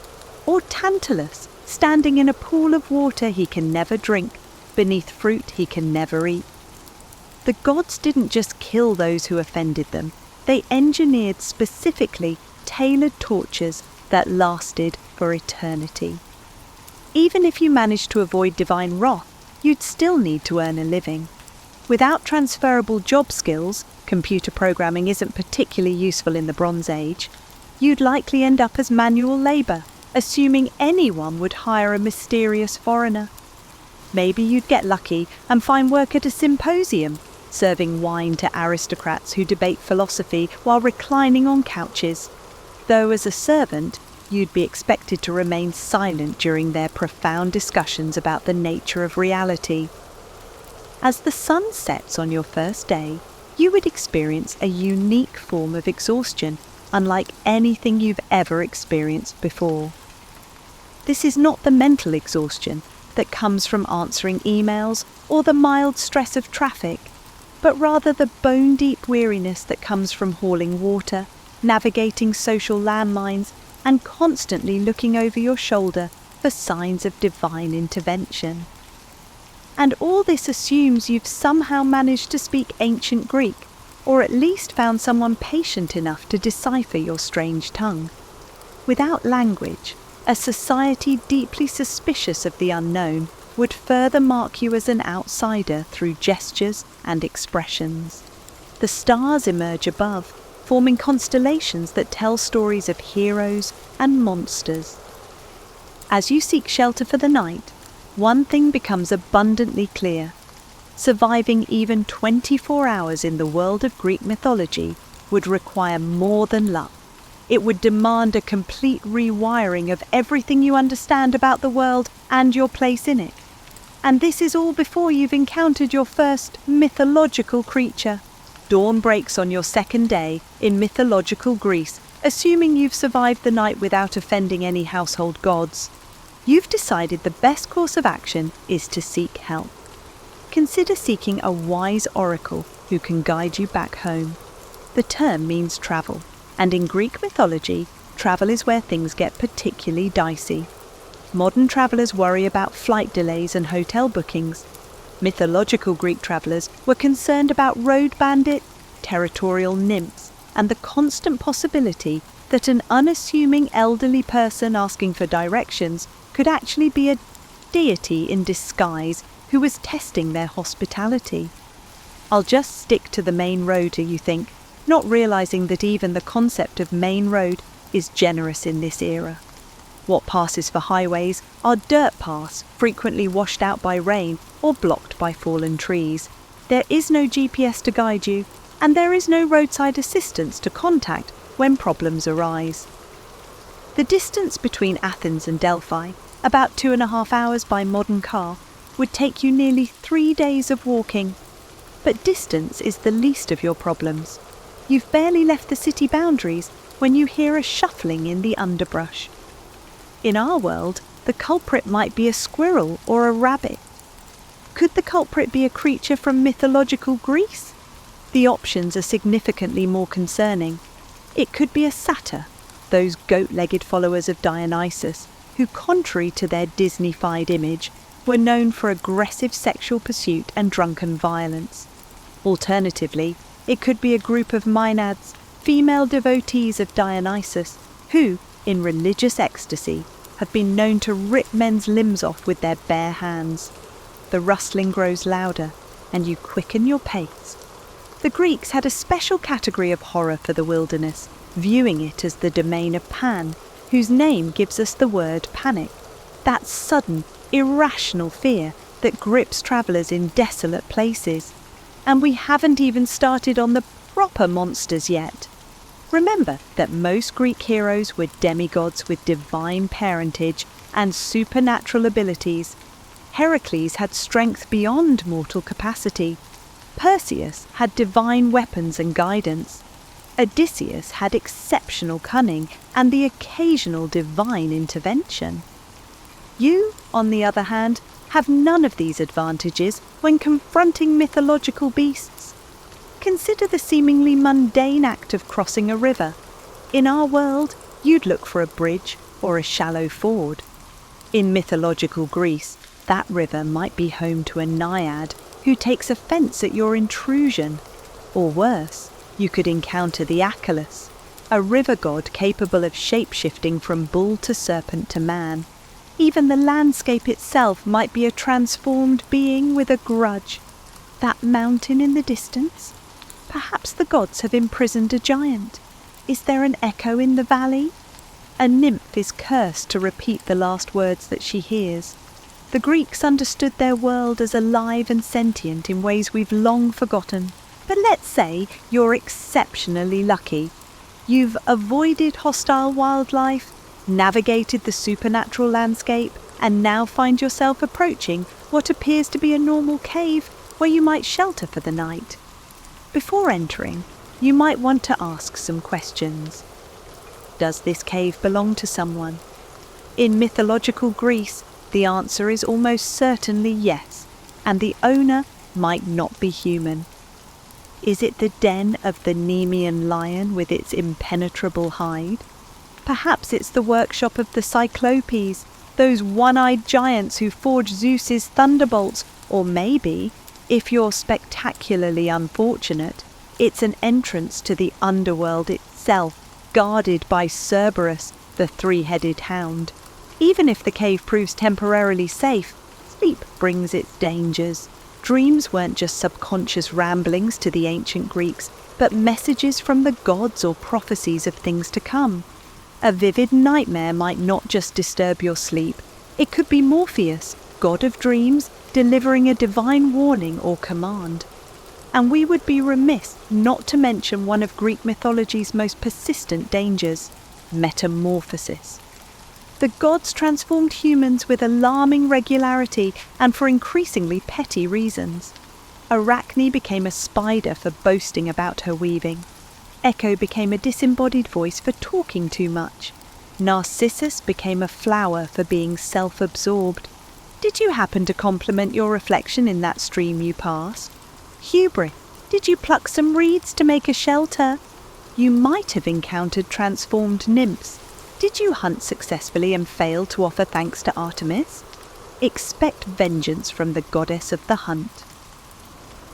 Or Tantalus standing in a pool of water he can never drink, beneath fruit he can never eat? The gods didn't just kill those who offended them, they engineered specifically tailored tortures that lasted for eternity. Even if you managed to avoid divine wrath, you'd still need to earn a living. Without transferable job skills, computer programming isn't particularly useful in the Bronze Age, you'd likely end up as manual labour, assuming anyone would hire a mysterious foreigner. Maybe you'd get lucky and find work at a symposium, serving wine to aristocrats who debate philosophy while reclining on couches. Though as a servant, you'd be expected to remain silent during their profound discussions about the nature of reality. As the sun sets on your first day, you would experience a unique form of exhaustion, unlike anything you've ever experienced before. This is not the mental exhaustion that comes from answering emails or the mild stress of traffic, but rather the bone-deep weariness that comes from hauling water, navigating social landmines, and constantly looking over your shoulder for signs of divine intervention. And all this assumes you've somehow managed to speak ancient Greek, or at least found someone patient enough to decipher your strange tongue. Without language, a society deeply suspicious of the unknown would further mark you as an outsider through gestures and expressions. The stars emerge above, forming constellations that tell stories of heroes and monsters. As you seek shelter for the night, one thing becomes abundantly clear. Surviving even 24 hours in the world of Greek mythology would require more than luck. It would demand a complete rewiring of everything you understand about the world and your place in it. And this is all before you've encountered your first mythological creature. Dawn breaks on your second day in mythological Greece, assuming you've survived the night without offending any household gods. You've decided the best course of action is to seek help. Consider seeking a wise oracle who can guide you back home. The term means travel, and in Greek mythology, travel is where things get particularly dicey. Modern travellers worry about flight delays and hotel bookings. Mythological Greek travellers were concerned about road bandits, territorial nymphs, and the constant possibility that an unassuming elderly person asking for directions could actually be a deity in disguise who was testing their hospitality. I'll just stick to the main road, you think, not realising that even the concept of main road is generous in this era. What passes for highways are dirt paths, frequently washed out by rain or blocked by fallen trees. There is no GPS to guide you, and there is no roadside assistance to contact when problems arise. The distance between Athens and Delphi, about 2.5 hours by modern car, would take you nearly 3 days of walking. But distance is the least of your problems. You've barely left the city boundaries when you hear a shuffling in the underbrush. In our world, the culprit might be a squirrel or a rabbit. Could the culprit be a creature from mythological Greece? The options are significantly more concerning. It could be a satyr, those goat-legged followers of Dionysus, who, contrary to their Disney-fied image, were known for aggressive sexual pursuit and drunken violence. Alternatively, it could be a group of maenads, female devotees of Dionysus, who, in religious ecstasy, have been known to rip men's limbs off with their bare hands. The rustling grows louder, and you quicken your pace. The Greeks had a special category of horror for the wilderness, viewing it as the domain of Pan, whose name gives us the word panic, that sudden, irrational fear that grips travellers in desolate places. And we haven't even started on the proper monsters yet. Remember that most Greek heroes were demigods with divine parentage and supernatural abilities. Heracles had strength beyond mortal capacity. Perseus had divine weapons and guidance. Odysseus had exceptional cunning and the occasional divine intervention. You, on the other hand, have none of these advantages when confronting mythological beasts. Consider the seemingly mundane act of crossing a river. In our world, you'd look for a bridge or a shallow ford. In mythological Greece, that river might be home to a naiad who takes offence at your intrusion. Or worse, you could encounter the Achelous, a river god capable of shape-shifting from bull to serpent to man. Even the landscape itself might be a transformed being with a grudge. That mountain in the distance? Perhaps the gods have imprisoned a giant. Is there an echo in the valley? A nymph is cursed to repeat the last words that she hears. The Greeks understood their world as alive and sentient in ways we've long forgotten. But let's say you're exceptionally lucky. You've avoided hostile wildlife, navigated the supernatural landscape, and now find yourself approaching what appears to be a normal cave where you might shelter for the night. Before entering, you might want to ask some questions. Does this cave belong to someone? In mythological Greece, the answer is almost certainly yes, and the owner might not be human. Is it the den of the Nemean lion with its impenetrable hide? Perhaps it's the workshop of the Cyclopes, those one-eyed giants who forge Zeus's thunderbolts, or maybe, if you're spectacularly unfortunate, it's an entrance to the underworld itself, guarded by Cerberus, the three-headed hound. Even if the cave proves temporarily safe, sleep brings its dangers. Dreams weren't just subconscious ramblings to the ancient Greeks, but messages from the gods or prophecies of things to come. A vivid nightmare might not just disturb your sleep. It could be Morpheus, god of dreams, delivering a divine warning or command. And we would be remiss not to mention one of Greek mythology's most persistent dangers, metamorphosis. The gods transformed humans with alarming regularity and for increasingly petty reasons. Arachne became a spider for boasting about her weaving. Echo became a disembodied voice for talking too much. Narcissus became a flower for being self-absorbed. Did you happen to compliment your reflection in that stream you passed? Hubris, did you pluck some reeds to make a shelter? You might have encountered transformed nymphs. Did you hunt successfully and fail to offer thanks to Artemis? Expect vengeance from the goddess of the hunt.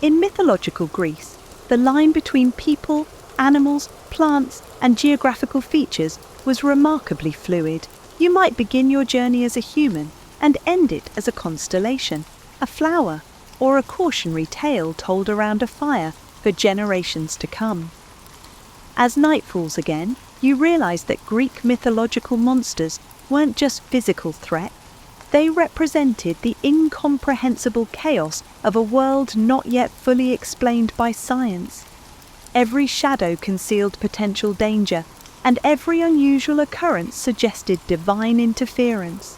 In mythological Greece, the line between people, animals, plants, and geographical features was remarkably fluid. You might begin your journey as a human and end it as a constellation, a flower, or a cautionary tale told around a fire for generations to come. As night falls again, you realize that Greek mythological monsters weren't just physical threats. They represented the incomprehensible chaos of a world not yet fully explained by science. Every shadow concealed potential danger, and every unusual occurrence suggested divine interference.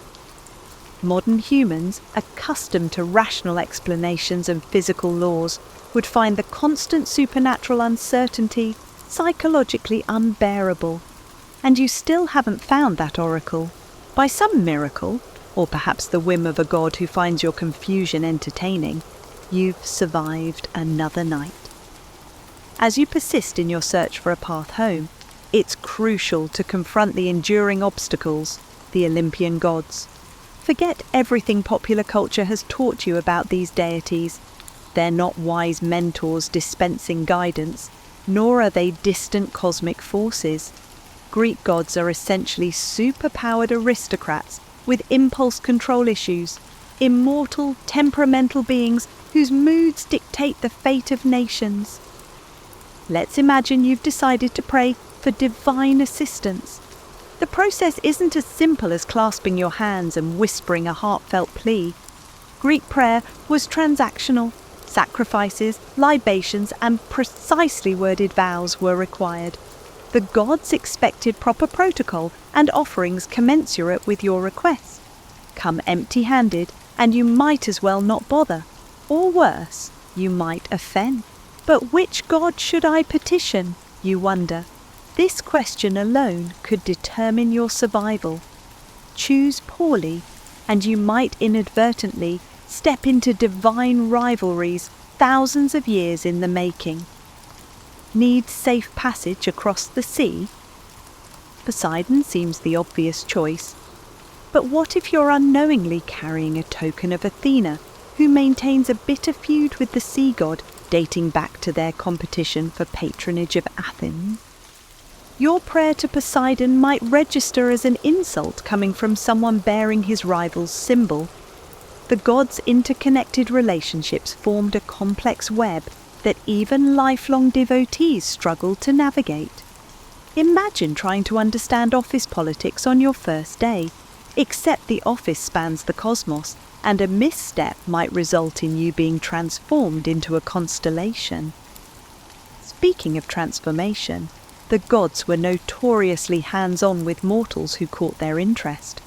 Modern humans, accustomed to rational explanations and physical laws, would find the constant supernatural uncertainty psychologically unbearable. And you still haven't found that oracle. By some miracle, or perhaps the whim of a god who finds your confusion entertaining, you've survived another night. As you persist in your search for a path home, it's crucial to confront the enduring obstacles, the Olympian gods. Forget everything popular culture has taught you about these deities. They're not wise mentors dispensing guidance, nor are they distant cosmic forces. Greek gods are essentially superpowered aristocrats with impulse control issues, immortal, temperamental beings whose moods dictate the fate of nations. Let's imagine you've decided to pray for divine assistance. The process isn't as simple as clasping your hands and whispering a heartfelt plea. Greek prayer was transactional. Sacrifices, libations, and precisely worded vows were required. The gods expected proper protocol and offerings commensurate with your request. Come empty-handed, and you might as well not bother. Or worse, you might offend. But which god should I petition, you wonder? This question alone could determine your survival. Choose poorly, and you might inadvertently step into divine rivalries thousands of years in the making. Need safe passage across the sea? Poseidon seems the obvious choice. But what if you're unknowingly carrying a token of Athena, who maintains a bitter feud with the sea god dating back to their competition for patronage of Athens? Your prayer to Poseidon might register as an insult coming from someone bearing his rival's symbol. The gods' interconnected relationships formed a complex web that even lifelong devotees struggle to navigate. Imagine trying to understand office politics on your first day, except the office spans the cosmos, and a misstep might result in you being transformed into a constellation. Speaking of transformation, the gods were notoriously hands-on with mortals who caught their interest.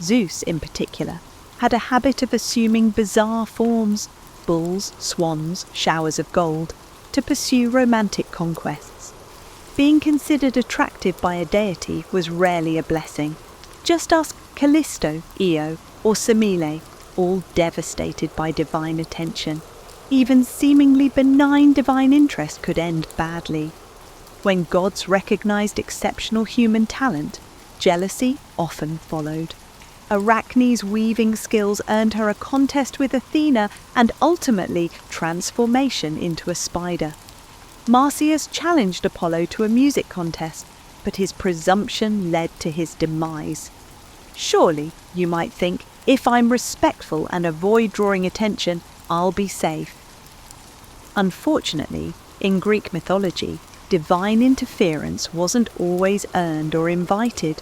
Zeus, in particular, had a habit of assuming bizarre forms, bulls, swans, showers of gold, to pursue romantic conquests. Being considered attractive by a deity was rarely a blessing. Just ask Callisto, Io, or Semele, all devastated by divine attention. Even seemingly benign divine interest could end badly. When gods recognized exceptional human talent, jealousy often followed. Arachne's weaving skills earned her a contest with Athena and ultimately transformation into a spider. Marsyas challenged Apollo to a music contest, but his presumption led to his demise. Surely, you might think, if I'm respectful and avoid drawing attention, I'll be safe. Unfortunately, in Greek mythology, divine interference wasn't always earned or invited.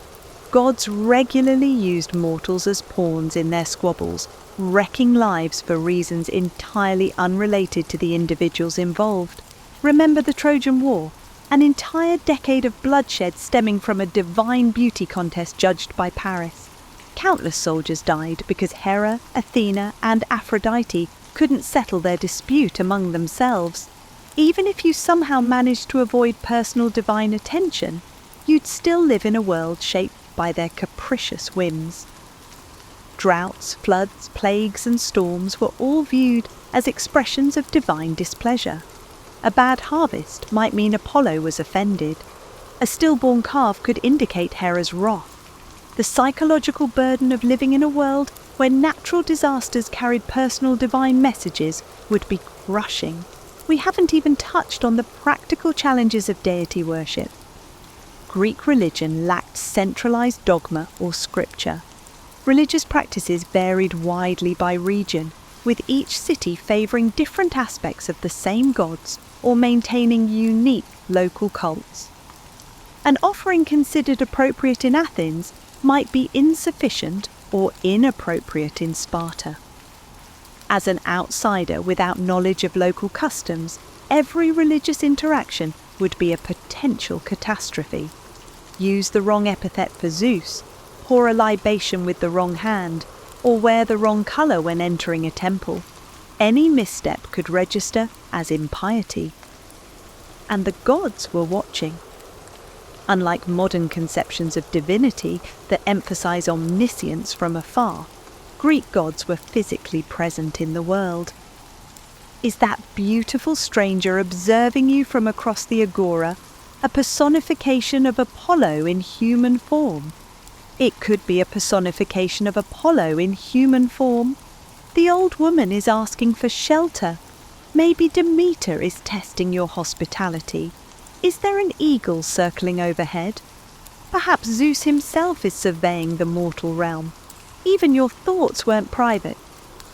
Gods regularly used mortals as pawns in their squabbles, wrecking lives for reasons entirely unrelated to the individuals involved. Remember the Trojan War, an entire decade of bloodshed stemming from a divine beauty contest judged by Paris. Countless soldiers died because Hera, Athena, and Aphrodite couldn't settle their dispute among themselves. Even if you somehow managed to avoid personal divine attention, you'd still live in a world shaped by their capricious whims. Droughts, floods, plagues, and storms were all viewed as expressions of divine displeasure. A bad harvest might mean Apollo was offended. A stillborn calf could indicate Hera's wrath. The psychological burden of living in a world where natural disasters carried personal divine messages would be crushing. We haven't even touched on the practical challenges of deity worship. Greek religion lacked centralized dogma or scripture. Religious practices varied widely by region, with each city favoring different aspects of the same gods or maintaining unique local cults. An offering considered appropriate in Athens might be insufficient or inappropriate in Sparta. As an outsider without knowledge of local customs, every religious interaction would be a potential catastrophe. Use the wrong epithet for Zeus, pour a libation with the wrong hand, or wear the wrong colour when entering a temple. Any misstep could register as impiety. And the gods were watching. Unlike modern conceptions of divinity that emphasize omniscience from afar, Greek gods were physically present in the world. Is that beautiful stranger observing you from across the agora a personification of Apollo in human form? It could be a personification of Apollo in human form. The old woman is asking for shelter. Maybe Demeter is testing your hospitality. Is there an eagle circling overhead? Perhaps Zeus himself is surveying the mortal realm. Even your thoughts weren't private.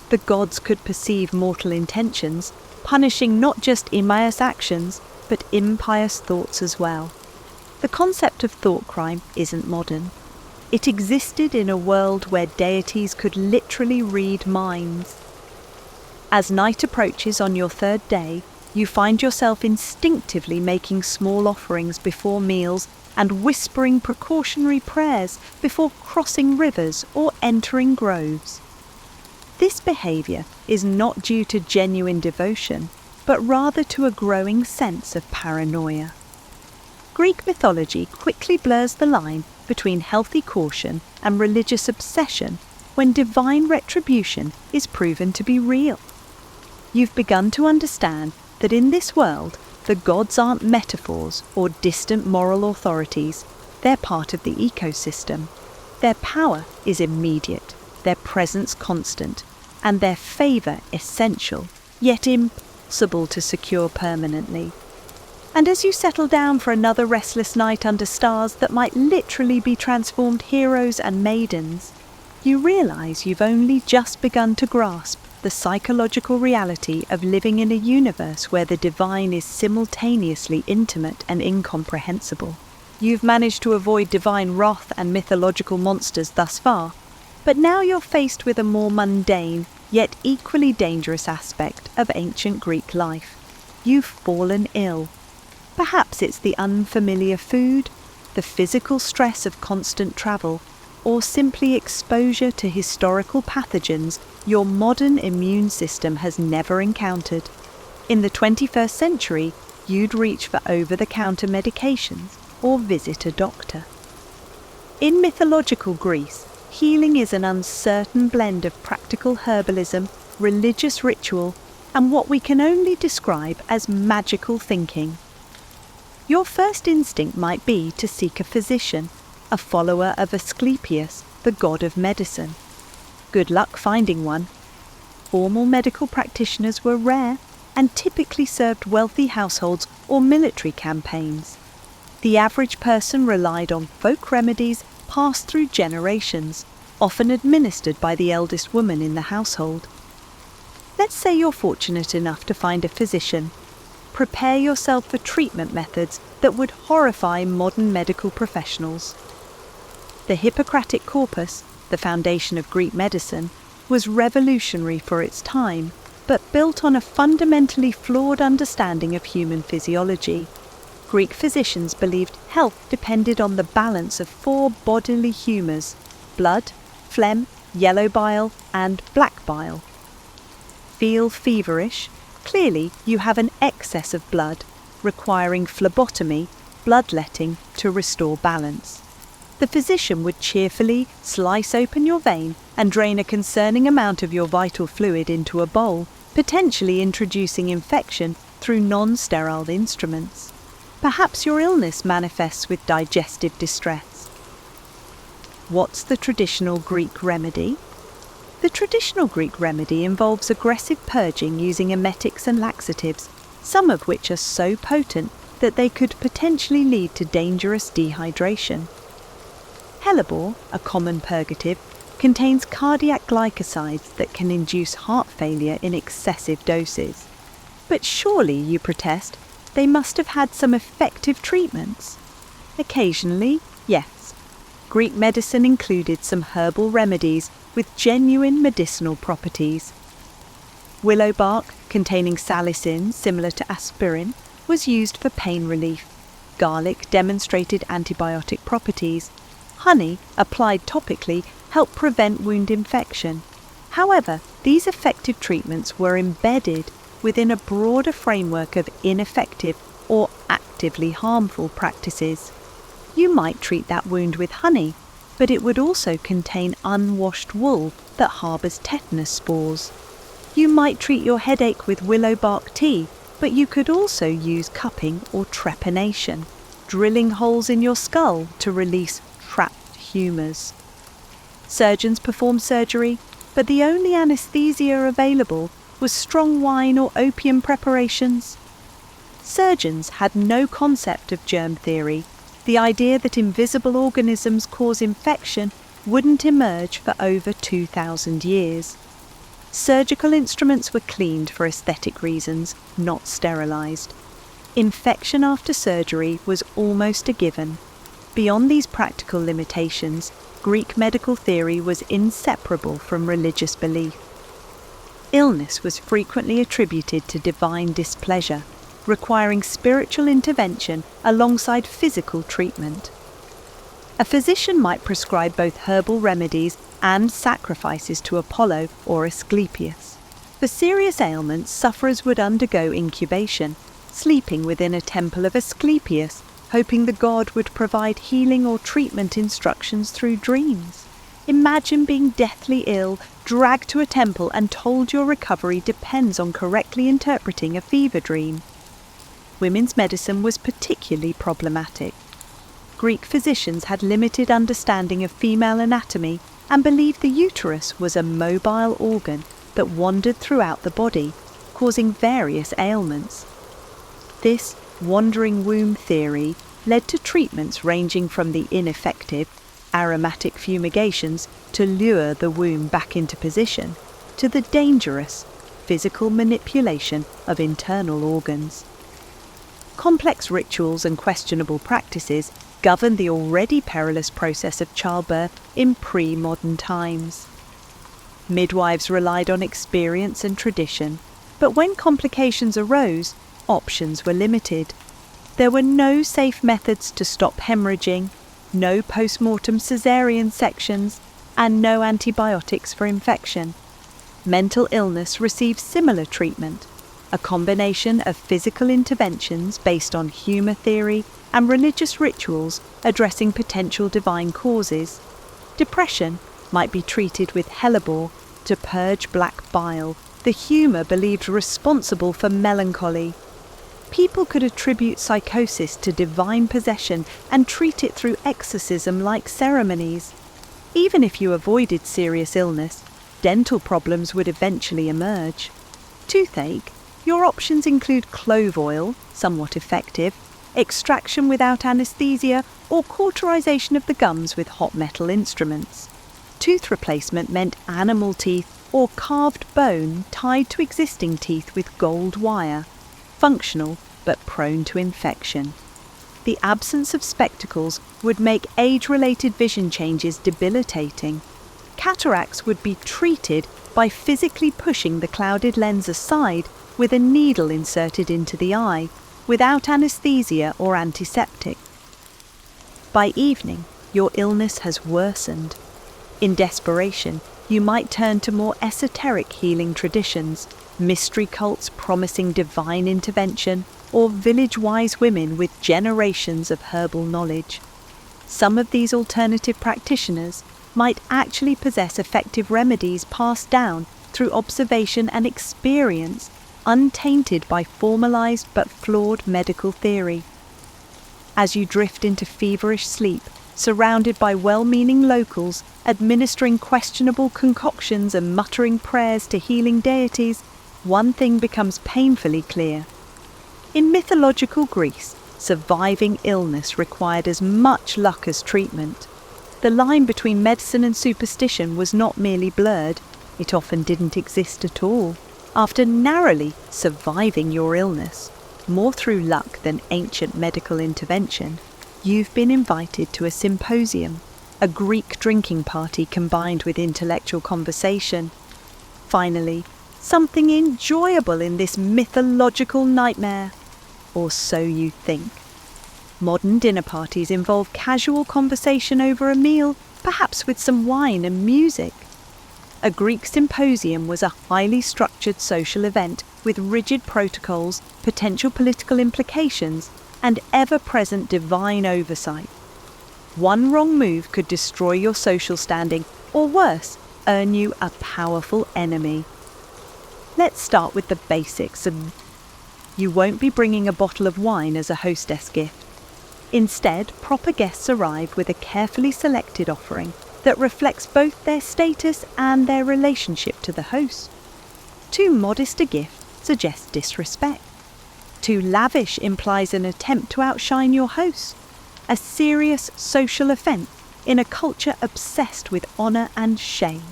The gods could perceive mortal intentions, punishing not just impious actions, but impious thoughts as well. The concept of thought crime isn't modern. It existed in a world where deities could literally read minds. As night approaches on your third day, you find yourself instinctively making small offerings before meals and whispering precautionary prayers before crossing rivers or entering groves. This behaviour is not due to genuine devotion, but rather to a growing sense of paranoia. Greek mythology quickly blurs the line between healthy caution and religious obsession when divine retribution is proven to be real. You've begun to understand that in this world, the gods aren't metaphors or distant moral authorities, they're part of the ecosystem. Their power is immediate, their presence constant, and their favour essential, yet impossible to secure permanently. And as you settle down for another restless night under stars that might literally be transformed heroes and maidens, you realise you've only just begun to grasp the psychological reality of living in a universe where the divine is simultaneously intimate and incomprehensible. You've managed to avoid divine wrath and mythological monsters thus far, but now you're faced with a more mundane, yet equally dangerous aspect of ancient Greek life. You've fallen ill. Perhaps it's the unfamiliar food, the physical stress of constant travel, or simply exposure to historical pathogens your modern immune system has never encountered. In the 21st century, you'd reach for over-the-counter medications or visit a doctor. In mythological Greece, healing is an uncertain blend of practical herbalism, religious ritual, and what we can only describe as magical thinking. Your first instinct might be to seek a physician, a follower of Asclepius, the god of medicine. Good luck finding one. Formal medical practitioners were rare and typically served wealthy households or military campaigns. The average person relied on folk remedies passed through generations, often administered by the eldest woman in the household. Let's say you're fortunate enough to find a physician. Prepare yourself for treatment methods that would horrify modern medical professionals. The Hippocratic corpus, the foundation of Greek medicine, was revolutionary for its time, but built on a fundamentally flawed understanding of human physiology. Greek physicians believed health depended on the balance of 4 bodily humours: blood, phlegm, yellow bile, and black bile. Feel feverish? Clearly you have an excess of blood, requiring phlebotomy, bloodletting, to restore balance. The physician would cheerfully slice open your vein and drain a concerning amount of your vital fluid into a bowl, potentially introducing infection through non-sterile instruments. Perhaps your illness manifests with digestive distress. What's the traditional Greek remedy? The traditional Greek remedy involves aggressive purging using emetics and laxatives, some of which are so potent that they could potentially lead to dangerous dehydration. Hellebore, a common purgative, contains cardiac glycosides that can induce heart failure in excessive doses. But surely, you protest, they must have had some effective treatments. Occasionally, yes. Greek medicine included some herbal remedies with genuine medicinal properties. Willow bark, containing salicin similar to aspirin, was used for pain relief. Garlic demonstrated antibiotic properties. Honey, applied topically, helped prevent wound infection. However, these effective treatments were embedded within a broader framework of ineffective or actively harmful practices. You might treat that wound with honey, but it would also contain unwashed wool that harbours tetanus spores. You might treat your headache with willow bark tea, but you could also use cupping or trepanation, drilling holes in your skull to release trapped humours. Surgeons performed surgery, but the only anaesthesia available was strong wine or opium preparations. Surgeons had no concept of germ theory. the idea that invisible organisms cause infection wouldn't emerge for over 2,000 years. Surgical instruments were cleaned for aesthetic reasons, not sterilised. Infection after surgery was almost a given. Beyond these practical limitations, Greek medical theory was inseparable from religious belief. Illness was frequently attributed to divine displeasure, requiring spiritual intervention alongside physical treatment. A physician might prescribe both herbal remedies and sacrifices to Apollo or Asclepius. For serious ailments, sufferers would undergo incubation, sleeping within a temple of Asclepius, hoping the god would provide healing or treatment instructions through dreams. Imagine being deathly ill, dragged to a temple and told your recovery depends on correctly interpreting a fever dream. Women's medicine was particularly problematic. Greek physicians had limited understanding of female anatomy and believed the uterus was a mobile organ that wandered throughout the body, causing various ailments. This wandering womb theory led to treatments ranging from the ineffective aromatic fumigations to lure the womb back into position, to the dangerous physical manipulation of internal organs. Complex rituals and questionable practices governed the already perilous process of childbirth in pre-modern times. Midwives relied on experience and tradition, but when complications arose, options were limited. There were no safe methods to stop hemorrhaging, no post-mortem caesarean sections, and no antibiotics for infection. Mental illness received similar treatment, a combination of physical interventions based on humour theory and religious rituals addressing potential divine causes. Depression might be treated with hellebore to purge black bile, the humour believed responsible for melancholy. People could attribute psychosis to divine possession and treat it through exorcism-like ceremonies. Even if you avoided serious illness, dental problems would eventually emerge. Toothache, your options include clove oil, somewhat effective, extraction without anaesthesia, or cauterization of the gums with hot metal instruments. Tooth replacement meant animal teeth or carved bone tied to existing teeth with gold wire, functional but prone to infection. The absence of spectacles would make age-related vision changes debilitating. Cataracts would be treated by physically pushing the clouded lens aside with a needle inserted into the eye, without anaesthesia or antiseptic. By evening, your illness has worsened. In desperation, you might turn to more esoteric healing traditions, mystery cults promising divine intervention, or village wise women with generations of herbal knowledge. Some of these alternative practitioners might actually possess effective remedies passed down through observation and experience, untainted by formalized but flawed medical theory. As you drift into feverish sleep, surrounded by well-meaning locals administering questionable concoctions and muttering prayers to healing deities, one thing becomes painfully clear. In mythological Greece, surviving illness required as much luck as treatment. The line between medicine and superstition was not merely blurred, it often didn't exist at all. After narrowly surviving your illness, more through luck than ancient medical intervention, you've been invited to a symposium, a Greek drinking party combined with intellectual conversation. Finally, something enjoyable in this mythological nightmare. Or so you think. Modern dinner parties involve casual conversation over a meal, perhaps with some wine and music. A Greek symposium was a highly structured social event with rigid protocols, potential political implications, and ever-present divine oversight. One wrong move could destroy your social standing, or worse, earn you a powerful enemy. Let's start with the basics. You won't be bringing a bottle of wine as a hostess gift. Instead, proper guests arrive with a carefully selected offering that reflects both their status and their relationship to the host. Too modest a gift suggests disrespect. Too lavish implies an attempt to outshine your host. a serious social offence in a culture obsessed with honour and shame.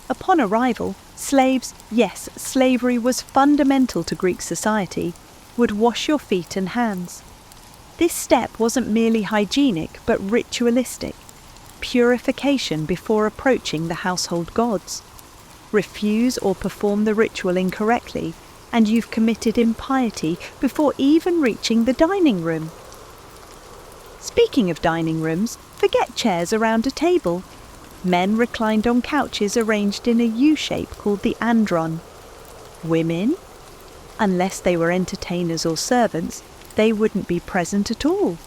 Upon arrival, slaves, yes, slavery was fundamental to Greek society, would wash your feet and hands. This step wasn't merely hygienic but ritualistic, purification before approaching the household gods. Refuse or perform the ritual incorrectly, and you've committed impiety before even reaching the dining room. Speaking of dining rooms, forget chairs around a table. Men reclined on couches arranged in a U-shape called the andron. Women, unless they were entertainers or servants, they wouldn't be present at all.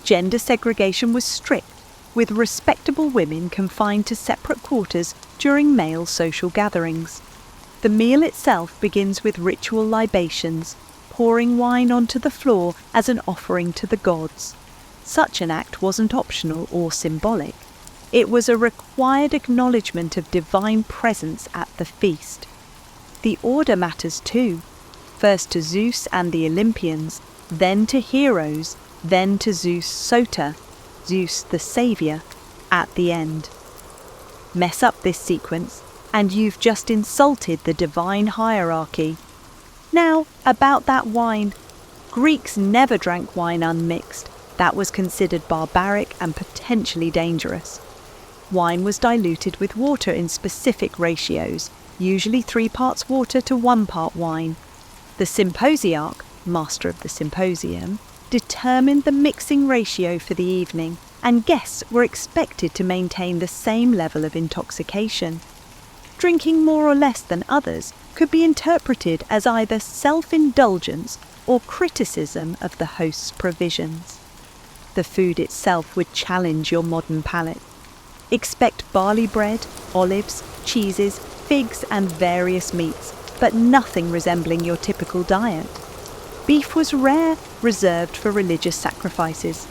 Gender segregation was strict, with respectable women confined to separate quarters during male social gatherings. The meal itself begins with ritual libations, pouring wine onto the floor as an offering to the gods. Such an act wasn't optional or symbolic. It was a required acknowledgement of divine presence at the feast. The order matters too. First to Zeus and the Olympians, then to heroes, then to Zeus Soter, Zeus the Saviour, at the end. Mess up this sequence, and you've just insulted the divine hierarchy. Now, about that wine. Greeks never drank wine unmixed. That was considered barbaric and potentially dangerous. Wine was diluted with water in specific ratios, usually 3 parts water to 1 part wine. The symposiarch, master of the symposium, determined the mixing ratio for the evening, and guests were expected to maintain the same level of intoxication. Drinking more or less than others could be interpreted as either self-indulgence or criticism of the host's provisions. The food itself would challenge your modern palate. Expect barley bread, olives, cheeses, figs and various meats, but nothing resembling your typical diet. Beef was rare, reserved for religious sacrifices.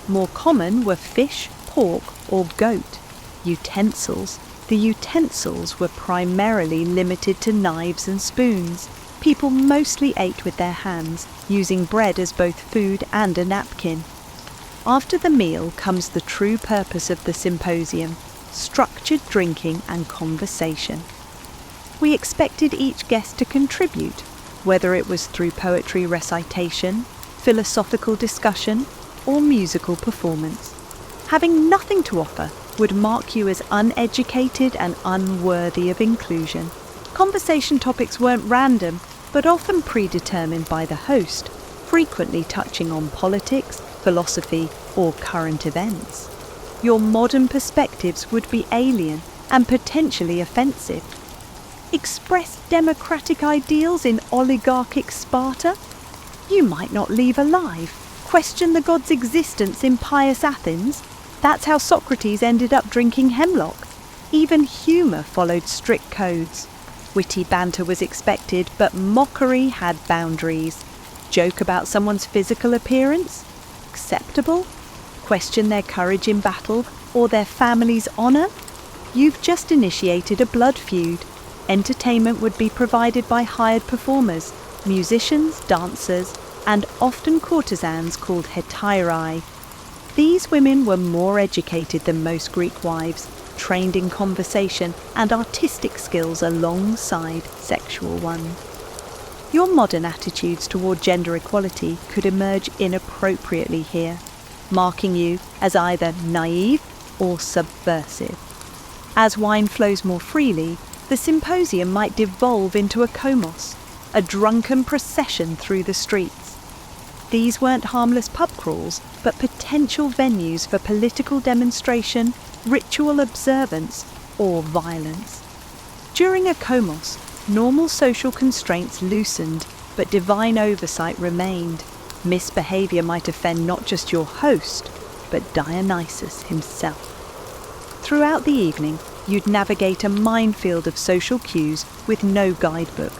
More common were fish, pork or goat. Utensils. The utensils were primarily limited to knives and spoons. People mostly ate with their hands, using bread as both food and a napkin. After the meal comes the true purpose of the symposium, structured drinking and conversation. We expected each guest to contribute, whether it was through poetry recitation, philosophical discussion, or musical performance. Having nothing to offer would mark you as uneducated and unworthy of inclusion. Conversation topics weren't random, but often predetermined by the host, frequently touching on politics, philosophy, or current events. Your modern perspectives would be alien and potentially offensive. Express democratic ideals in oligarchic Sparta? You might not leave alive. Question the gods' existence in pious Athens? That's how Socrates ended up drinking hemlock. Even humour followed strict codes. Witty banter was expected, but mockery had boundaries. Joke about someone's physical appearance? Acceptable? Question their courage in battle or their family's honour? You've just initiated a blood feud. Entertainment would be provided by hired performers, musicians, dancers, and often courtesans called hetairae. These women were more educated than most Greek wives, trained in conversation and artistic skills alongside sexual ones. Your modern attitudes toward gender equality could emerge inappropriately here, marking you as either naive or subversive. As wine flows more freely, the symposium might devolve into a komos, a drunken procession through the streets. These weren't harmless pub crawls, but potential venues for political demonstration, ritual observance, or violence. During a komos, normal social constraints loosened, but divine oversight remained. Misbehaviour might offend not just your host, but Dionysus himself. Throughout the evening, you'd navigate a minefield of social cues with no guidebook.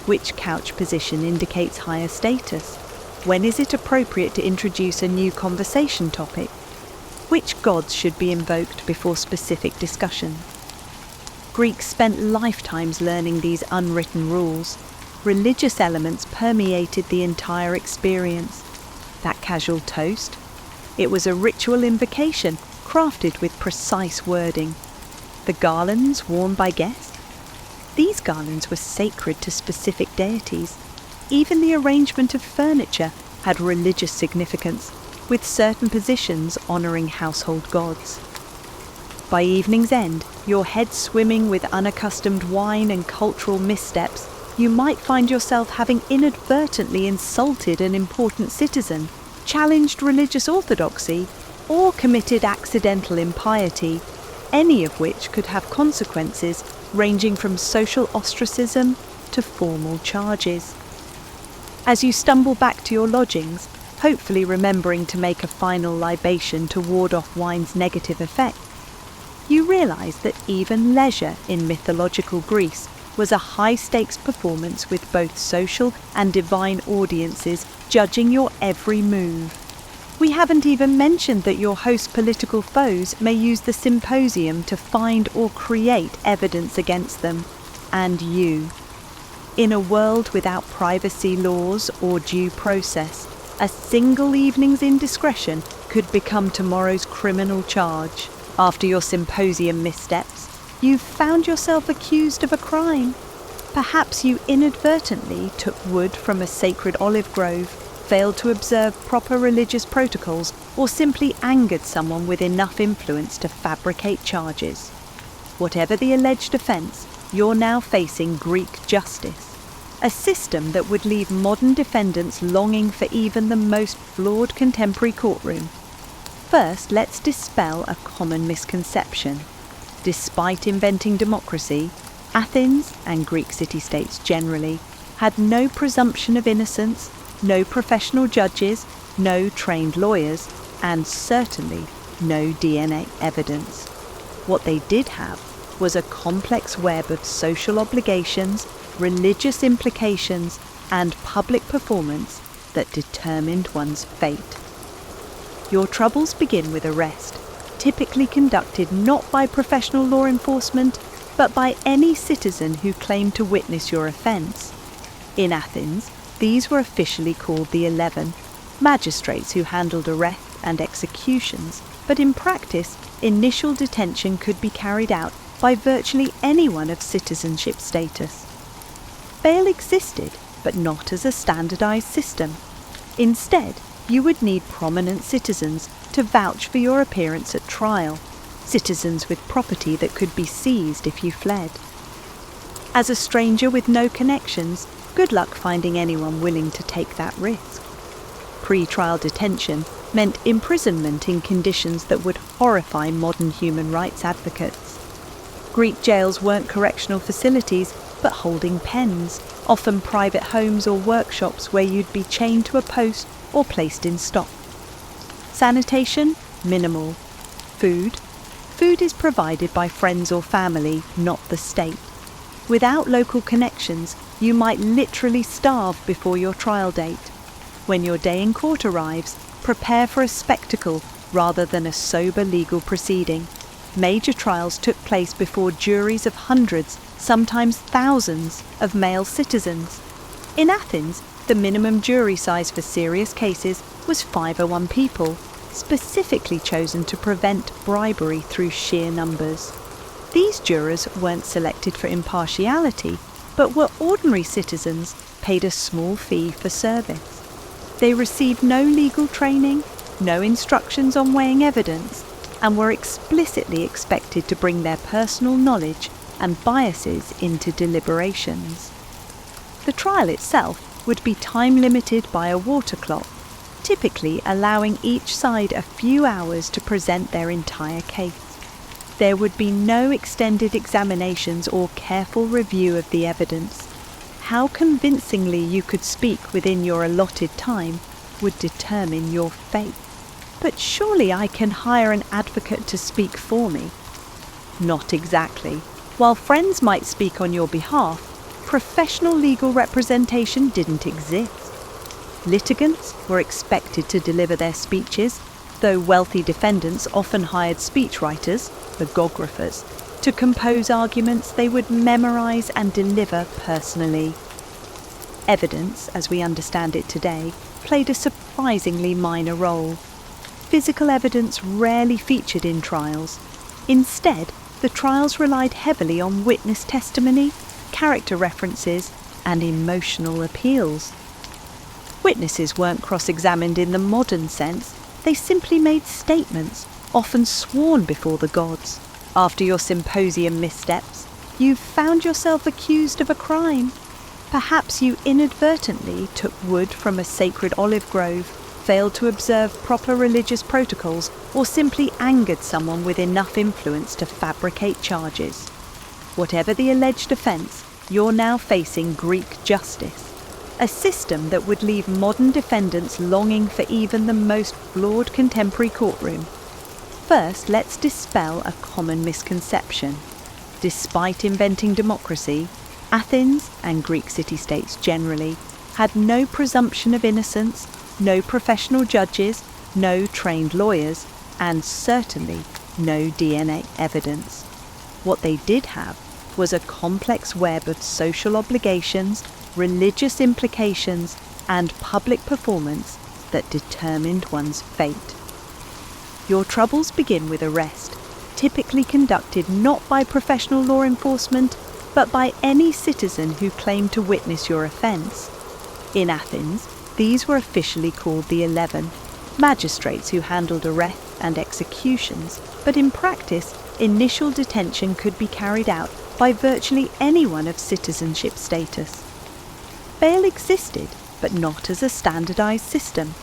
Which couch position indicates higher status? When is it appropriate to introduce a new conversation topic? Which gods should be invoked before specific discussion? Greeks spent lifetimes learning these unwritten rules. Religious elements permeated the entire experience. That casual toast, It was a ritual invocation crafted with precise wording. The garlands worn by guests? These garlands were sacred to specific deities. Even the arrangement of furniture had religious significance, with certain positions honouring household gods. By evening's end, your head swimming with unaccustomed wine and cultural missteps, you might find yourself having inadvertently insulted an important citizen, challenged religious orthodoxy, or committed accidental impiety, any of which could have consequences ranging from social ostracism to formal charges. As you stumble back to your lodgings, hopefully remembering to make a final libation to ward off wine's negative effect, you realise that even leisure in mythological Greece was a high-stakes performance with both social and divine audiences judging your every move. We haven't even mentioned that your host's political foes may use the symposium to find or create evidence against them, and you. In a world without privacy laws or due process, a single evening's indiscretion could become tomorrow's criminal charge. After your symposium missteps, you've found yourself accused of a crime. Perhaps you inadvertently took wood from a sacred olive grove, failed to observe proper religious protocols, or simply angered someone with enough influence to fabricate charges. Whatever the alleged offence, you're now facing Greek justice, a system that would leave modern defendants longing for even the most flawed contemporary courtroom. First, let's dispel a common misconception. Despite inventing democracy, Athens, and Greek city-states generally, had no presumption of innocence, no professional judges, no trained lawyers, and certainly no DNA evidence. What they did have was a complex web of social obligations, religious implications, and public performance that determined one's fate. Your troubles begin with arrest, typically conducted not by professional law enforcement, but by any citizen who claimed to witness your offence. In Athens, these were officially called the 11, magistrates who handled arrests and executions, but in practice, initial detention could be carried out by virtually anyone of citizenship status. Bail existed, but not as a standardised system. Instead, you would need prominent citizens to vouch for your appearance at trial, citizens with property that could be seized if you fled. As a stranger with no connections, good luck finding anyone willing to take that risk. Pre-trial detention meant imprisonment in conditions that would horrify modern human rights advocates. Greek jails weren't correctional facilities, but holding pens, often private homes or workshops where you'd be chained to a post or placed in stock. Sanitation? Minimal. Food? Food is provided by friends or family, not the state. Without local connections, you might literally starve before your trial date. When your day in court arrives, prepare for a spectacle rather than a sober legal proceeding. Major trials took place before juries of hundreds, sometimes thousands, of male citizens. In Athens, the minimum jury size for serious cases was 501 people, specifically chosen to prevent bribery through sheer numbers. These jurors weren't selected for impartiality, but were ordinary citizens paid a small fee for service. They received no legal training, no instructions on weighing evidence, and were explicitly expected to bring their personal knowledge and biases into deliberations. The trial itself would be time-limited by a water clock, typically allowing each side a few hours to present their entire case. There would be no extended examinations or careful review of the evidence. How convincingly you could speak within your allotted time would determine your fate. But surely I can hire an advocate to speak for me. Not exactly. While friends might speak on your behalf, professional legal representation didn't exist. Litigants were expected to deliver their speeches, though wealthy defendants often hired speechwriters, logographers, to compose arguments they would memorize and deliver personally. Evidence, as we understand it today, played a surprisingly minor role. Physical evidence rarely featured in trials. Instead, the trials relied heavily on witness testimony, character references, and emotional appeals. Witnesses weren't cross-examined in the modern sense. They simply made statements, often sworn before the gods. After your symposium missteps, you've found yourself accused of a crime. Perhaps you inadvertently took wood from a sacred olive grove, failed to observe proper religious protocols, or simply angered someone with enough influence to fabricate charges. Whatever the alleged offence, you're now facing Greek justice, a system that would leave modern defendants longing for even the most flawed contemporary courtroom. First, let's dispel a common misconception. Despite inventing democracy, Athens, and Greek city-states generally, had no presumption of innocence, no professional judges, no trained lawyers, and certainly no DNA evidence. What they did have was a complex web of social obligations, religious implications, and public performance that determined one's fate. Your troubles begin with arrest, typically conducted not by professional law enforcement, but by any citizen who claimed to witness your offence. In Athens, these were officially called the 11, magistrates who handled arrests and executions, but in practice, initial detention could be carried out by virtually anyone of citizenship status. Bail existed, but not as a standardised system.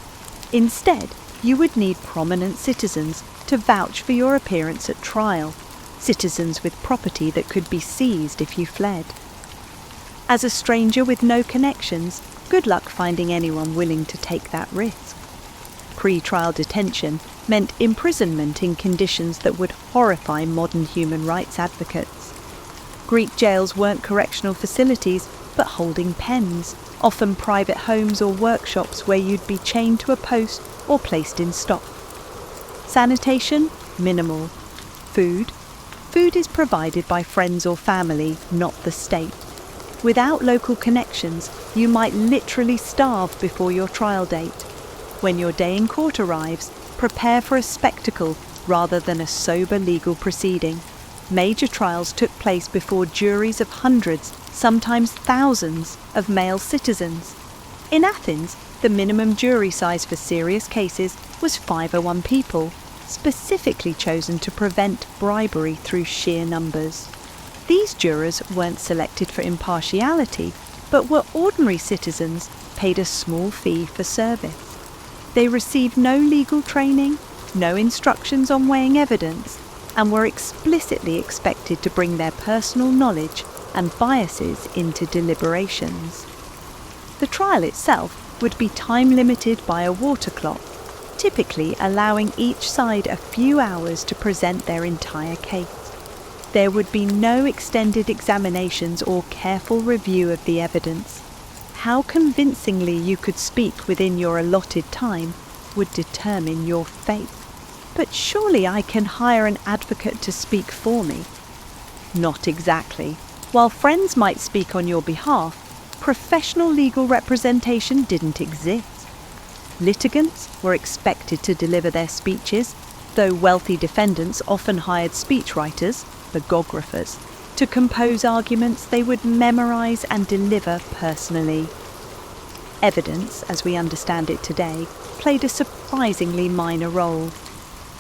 Instead, you would need prominent citizens to vouch for your appearance at trial, citizens with property that could be seized if you fled. As a stranger with no connections, good luck finding anyone willing to take that risk. Pre-trial detention meant imprisonment in conditions that would horrify modern human rights advocates. Greek jails weren't correctional facilities, but holding pens, often private homes or workshops where you'd be chained to a post or placed in stock. Sanitation? Minimal. Food? Food is provided by friends or family, not the state. Without local connections, you might literally starve before your trial date. When your day in court arrives, prepare for a spectacle rather than a sober legal proceeding. Major trials took place before juries of hundreds, sometimes thousands, of male citizens. In Athens, the minimum jury size for serious cases was 501 people, specifically chosen to prevent bribery through sheer numbers. These jurors weren't selected for impartiality, but were ordinary citizens paid a small fee for service. They received no legal training, no instructions on weighing evidence, and were explicitly expected to bring their personal knowledge and biases into deliberations. The trial itself would be time-limited by a water clock, typically allowing each side a few hours to present their entire case. There would be no extended examinations or careful review of the evidence. How convincingly you could speak within your allotted time would determine your fate. But surely I can hire an advocate to speak for me. Not exactly. While friends might speak on your behalf, professional legal representation didn't exist. Litigants were expected to deliver their speeches, though wealthy defendants often hired speechwriters, logographers, to compose arguments they would memorize and deliver personally. Evidence, as we understand it today, played a surprisingly minor role.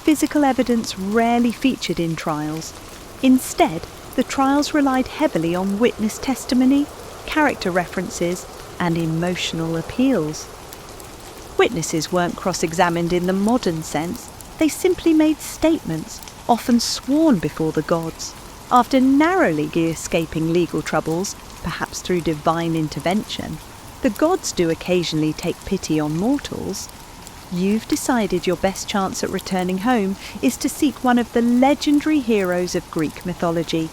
Physical evidence rarely featured in trials. Instead, the trials relied heavily on witness testimony, character references, and emotional appeals. Witnesses weren't cross-examined in the modern sense. They simply made statements, often sworn before the gods. After narrowly escaping legal troubles, perhaps through divine intervention, the gods do occasionally take pity on mortals. You've decided your best chance at returning home is to seek one of the legendary heroes of Greek mythology.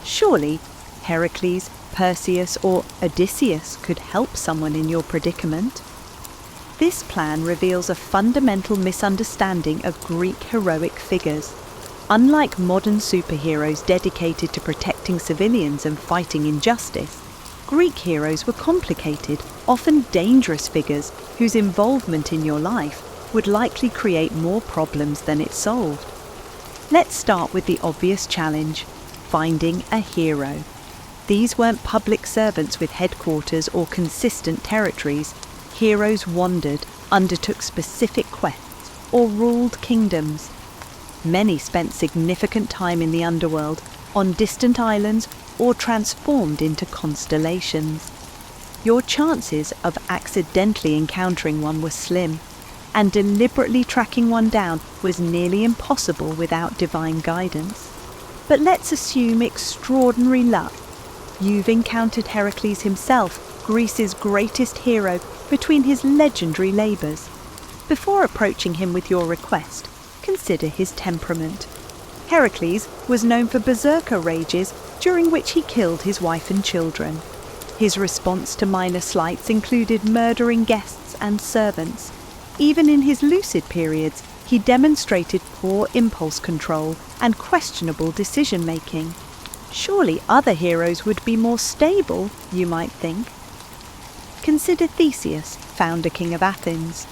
Surely, Heracles, Perseus, or Odysseus could help someone in your predicament. This plan reveals a fundamental misunderstanding of Greek heroic figures. Unlike modern superheroes dedicated to protecting civilians and fighting injustice, Greek heroes were complicated, often dangerous figures whose involvement in your life would likely create more problems than it solved. Let's start with the obvious challenge: finding a hero. These weren't public servants with headquarters or consistent territories. Heroes wandered, undertook specific quests, or ruled kingdoms. Many spent significant time in the underworld, on distant islands, or transformed into constellations. Your chances of accidentally encountering one were slim, and deliberately tracking one down was nearly impossible without divine guidance. But let's assume extraordinary luck. You've encountered Heracles himself, Greece's greatest hero, between his legendary labours. Before approaching him with your request, consider his temperament. Heracles was known for berserker rages during which he killed his wife and children. His response to minor slights included murdering guests and servants. Even in his lucid periods, he demonstrated poor impulse control and questionable decision-making. Surely other heroes would be more stable, you might think. Consider Theseus, founder king of Athens.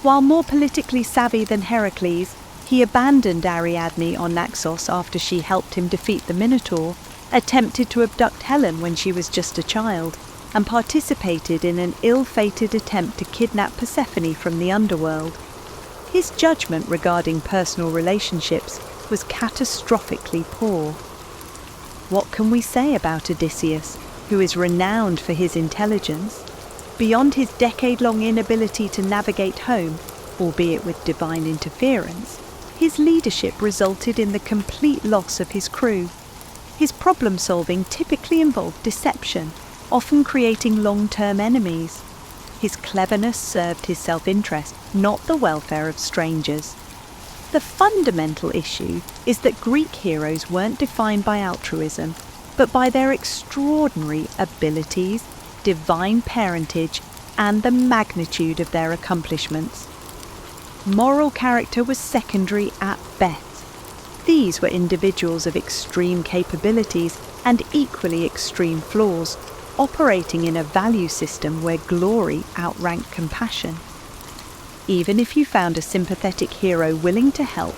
While more politically savvy than Heracles, he abandoned Ariadne on Naxos after she helped him defeat the Minotaur, attempted to abduct Helen when she was just a child, and participated in an ill-fated attempt to kidnap Persephone from the underworld. His judgment regarding personal relationships was catastrophically poor. What can we say about Odysseus, who is renowned for his intelligence? Beyond his decade-long inability to navigate home, albeit with divine interference, his leadership resulted in the complete loss of his crew. His problem-solving typically involved deception, often creating long-term enemies. His cleverness served his self-interest, not the welfare of strangers. The fundamental issue is that Greek heroes weren't defined by altruism, but by their extraordinary abilities, divine parentage, and the magnitude of their accomplishments. Moral character was secondary at best. These were individuals of extreme capabilities and equally extreme flaws, operating in a value system where glory outranked compassion. Even if you found a sympathetic hero willing to help,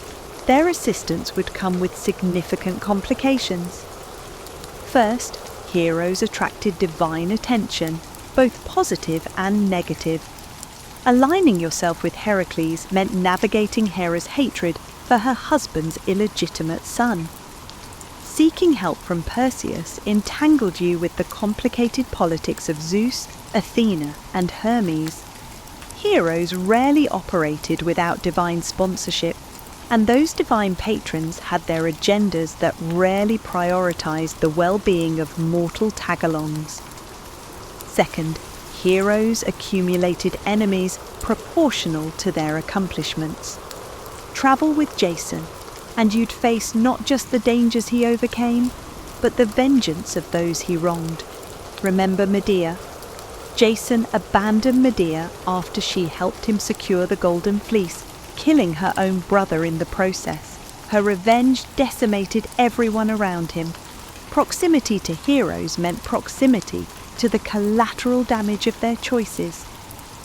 their assistance would come with significant complications. First, heroes attracted divine attention, both positive and negative. Aligning yourself with Heracles meant navigating Hera's hatred for her husband's illegitimate son. Seeking help from Perseus entangled you with the complicated politics of Zeus, Athena, and Hermes. Heroes rarely operated without divine sponsorship, and those divine patrons had their agendas that rarely prioritized the well-being of mortal tagalongs. Second, heroes accumulated enemies proportional to their accomplishments. Travel with Jason, and you'd face not just the dangers he overcame, but the vengeance of those he wronged. Remember Medea? Jason abandoned Medea after she helped him secure the Golden Fleece, killing her own brother in the process. Her revenge decimated everyone around him. Proximity to heroes meant proximity to the collateral damage of their choices.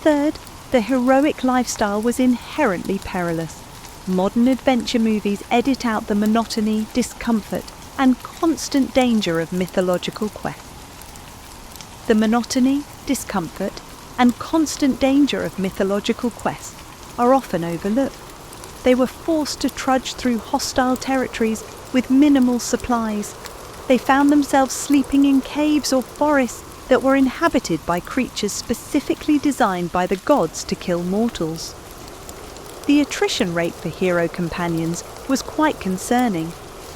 Third, the heroic lifestyle was inherently perilous. Modern adventure movies edit out the monotony, discomfort, and constant danger of mythological quests. The monotony, discomfort, and constant danger of mythological quests are often overlooked. They were forced to trudge through hostile territories with minimal supplies. They found themselves sleeping in caves or forests that were inhabited by creatures specifically designed by the gods to kill mortals. The attrition rate for hero companions was quite concerning.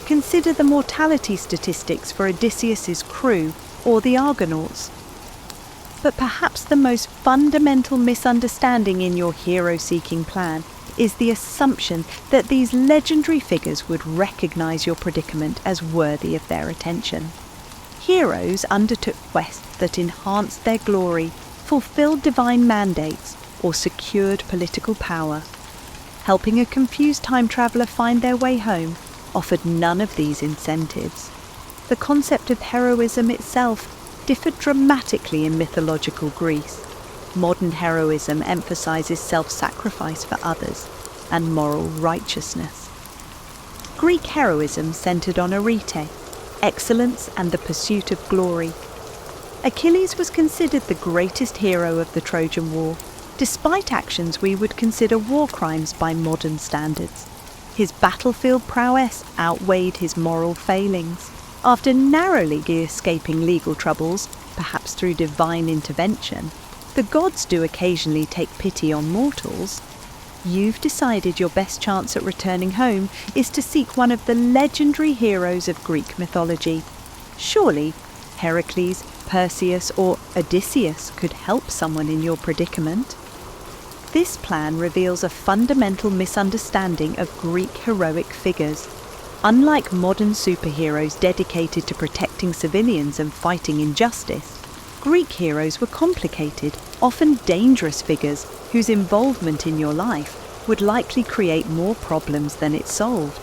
Consider the mortality statistics for Odysseus's crew or the Argonauts. But perhaps the most fundamental misunderstanding in your hero-seeking plan is the assumption that these legendary figures would recognize your predicament as worthy of their attention. Heroes undertook quests that enhanced their glory, fulfilled divine mandates, or secured political power. Helping a confused time traveller find their way home offered none of these incentives. The concept of heroism itself differed dramatically in mythological Greece. Modern heroism emphasizes self-sacrifice for others and moral righteousness. Greek heroism centered on arete, excellence and the pursuit of glory. Achilles was considered the greatest hero of the Trojan War, despite actions we would consider war crimes by modern standards. His battlefield prowess outweighed his moral failings. After narrowly escaping legal troubles, perhaps through divine intervention, the gods do occasionally take pity on mortals. You've decided your best chance at returning home is to seek one of the legendary heroes of Greek mythology. Surely, Heracles, Perseus, or Odysseus could help someone in your predicament. This plan reveals a fundamental misunderstanding of Greek heroic figures. Unlike modern superheroes dedicated to protecting civilians and fighting injustice, Greek heroes were complicated, often dangerous figures whose involvement in your life would likely create more problems than it solved.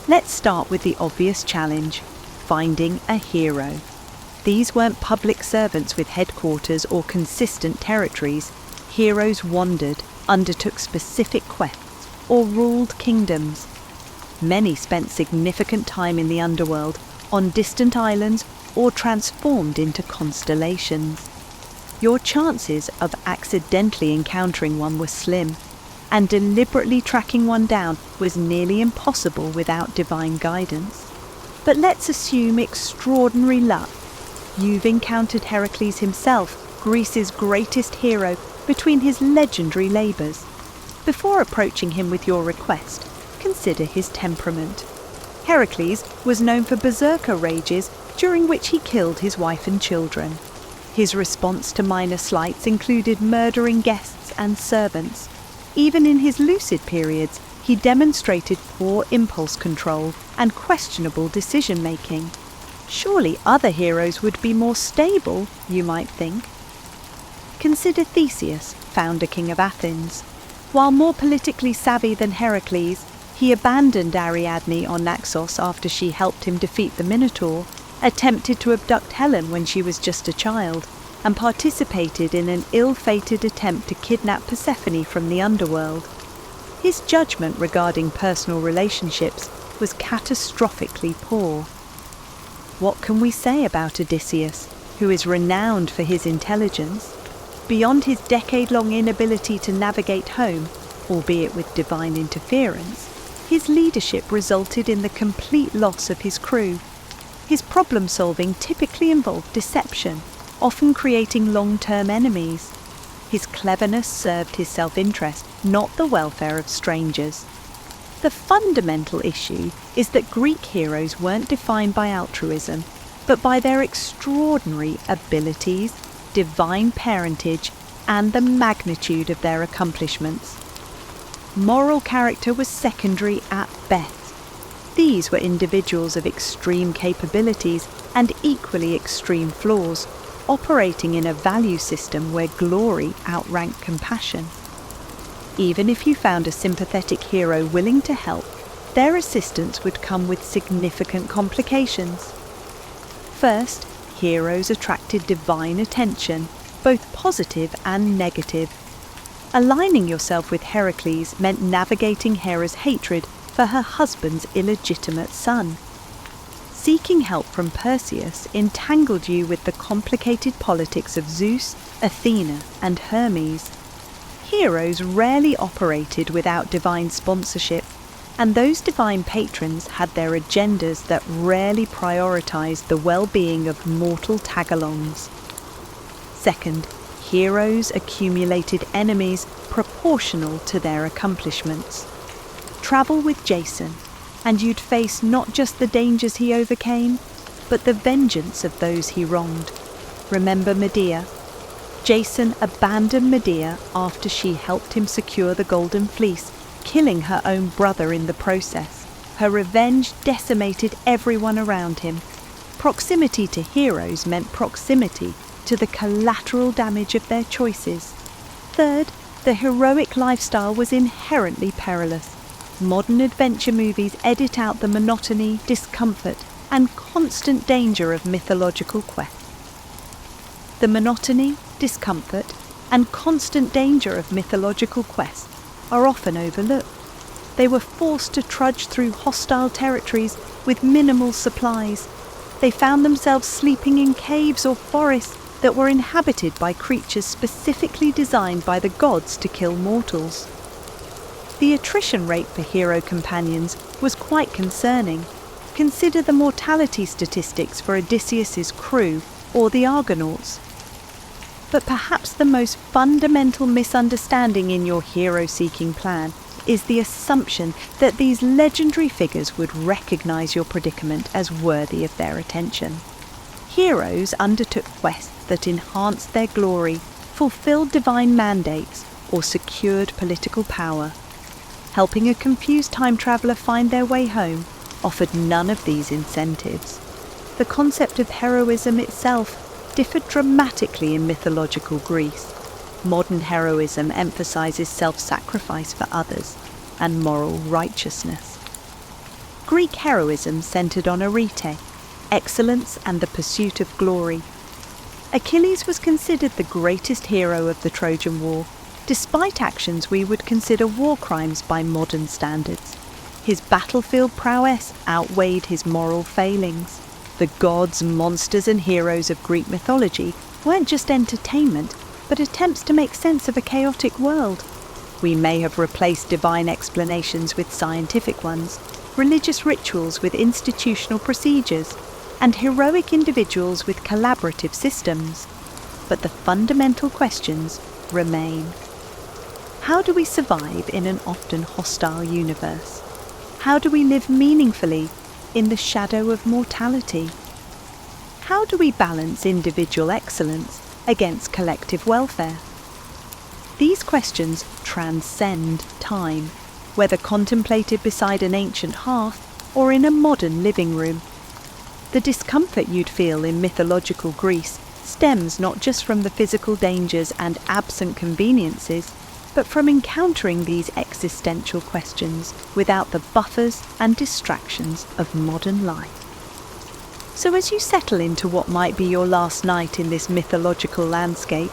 Let's start with the obvious challenge: finding a hero. These weren't public servants with headquarters or consistent territories. Heroes wandered, undertook specific quests, or ruled kingdoms. Many spent significant time in the underworld, on distant islands, or transformed into constellations. Your chances of accidentally encountering one were slim, and deliberately tracking one down was nearly impossible without divine guidance. But let's assume extraordinary luck. You've encountered Heracles himself, Greece's greatest hero, between his legendary labours. Before approaching him with your request, consider his temperament. Heracles was known for berserker rages during which he killed his wife and children. His response to minor slights included murdering guests and servants. Even in his lucid periods, he demonstrated poor impulse control and questionable decision-making. Surely other heroes would be more stable, you might think. Consider Theseus, founder king of Athens. While more politically savvy than Heracles, he abandoned Ariadne on Naxos after she helped him defeat the Minotaur, attempted to abduct Helen when she was just a child, and participated in an ill-fated attempt to kidnap Persephone from the underworld. His judgment regarding personal relationships was catastrophically poor. What can we say about Odysseus, who is renowned for his intelligence? Beyond his decade-long inability to navigate home, albeit with divine interference, his leadership resulted in the complete loss of his crew. His problem-solving typically involved deception, often creating long-term enemies. His cleverness served his self-interest, not the welfare of strangers. The fundamental issue is that Greek heroes weren't defined by altruism, but by their extraordinary abilities, divine parentage, and the magnitude of their accomplishments. Moral character was secondary at best. These were individuals of extreme capabilities and equally extreme flaws, operating in a value system where glory outranked compassion. Even if you found a sympathetic hero willing to help, their assistance would come with significant complications. First, heroes attracted divine attention, both positive and negative. Aligning yourself with Heracles meant navigating Hera's hatred for her husband's illegitimate son. Seeking help from Perseus entangled you with the complicated politics of Zeus, Athena, and Hermes. Heroes rarely operated without divine sponsorship, and those divine patrons had their agendas that rarely prioritized the well-being of mortal tagalongs. Second, heroes accumulated enemies proportional to their accomplishments. Travel with Jason, and you'd face not just the dangers he overcame, but the vengeance of those he wronged. Remember Medea? Jason abandoned Medea after she helped him secure the Golden Fleece, killing her own brother in the process. Her revenge decimated everyone around him. Proximity to heroes meant proximity to the collateral damage of their choices. Third, the heroic lifestyle was inherently perilous. Modern adventure movies edit out the monotony, discomfort, and constant danger of mythological quests. The monotony, discomfort, and constant danger of mythological quests are often overlooked. They were forced to trudge through hostile territories with minimal supplies. They found themselves sleeping in caves or forests that were inhabited by creatures specifically designed by the gods to kill mortals. The attrition rate for hero companions was quite concerning. Consider the mortality statistics for Odysseus's crew or the Argonauts. But perhaps the most fundamental misunderstanding in your hero-seeking plan is the assumption that these legendary figures would recognize your predicament as worthy of their attention. Heroes undertook quests that enhanced their glory, fulfilled divine mandates, or secured political power. Helping a confused time traveller find their way home offered none of these incentives. The concept of heroism itself differed dramatically in mythological Greece. Modern heroism emphasizes self-sacrifice for others and moral righteousness. Greek heroism centered on arete, excellence and the pursuit of glory. Achilles was considered the greatest hero of the Trojan War, despite actions we would consider war crimes by modern standards. His battlefield prowess outweighed his moral failings. The gods, monsters and heroes of Greek mythology weren't just entertainment, but attempts to make sense of a chaotic world. We may have replaced divine explanations with scientific ones, religious rituals with institutional procedures, and heroic individuals with collaborative systems. But the fundamental questions remain. How do we survive in an often hostile universe? How do we live meaningfully in the shadow of mortality? How do we balance individual excellence against collective welfare? These questions transcend time, whether contemplated beside an ancient hearth or in a modern living room. The discomfort you'd feel in mythological Greece stems not just from the physical dangers and absent conveniences, but from encountering these existential questions without the buffers and distractions of modern life. So as you settle into what might be your last night in this mythological landscape,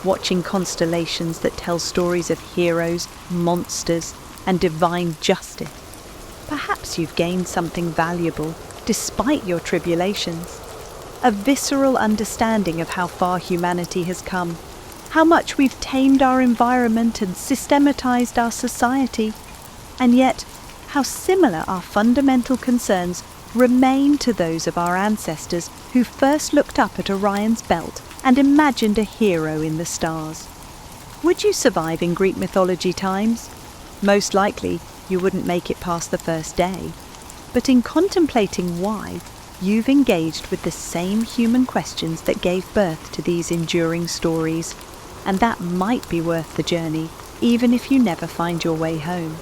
watching constellations that tell stories of heroes, monsters, and divine justice, perhaps you've gained something valuable despite your tribulations. A visceral understanding of how far humanity has come, how much we've tamed our environment and systematized our society, and yet how similar our fundamental concerns remain to those of our ancestors who first looked up at Orion's belt and imagined a hero in the stars. Would you survive in Greek mythology times? Most likely, you wouldn't make it past the first day. But in contemplating why, you've engaged with the same human questions that gave birth to these enduring stories, and that might be worth the journey, even if you never find your way home.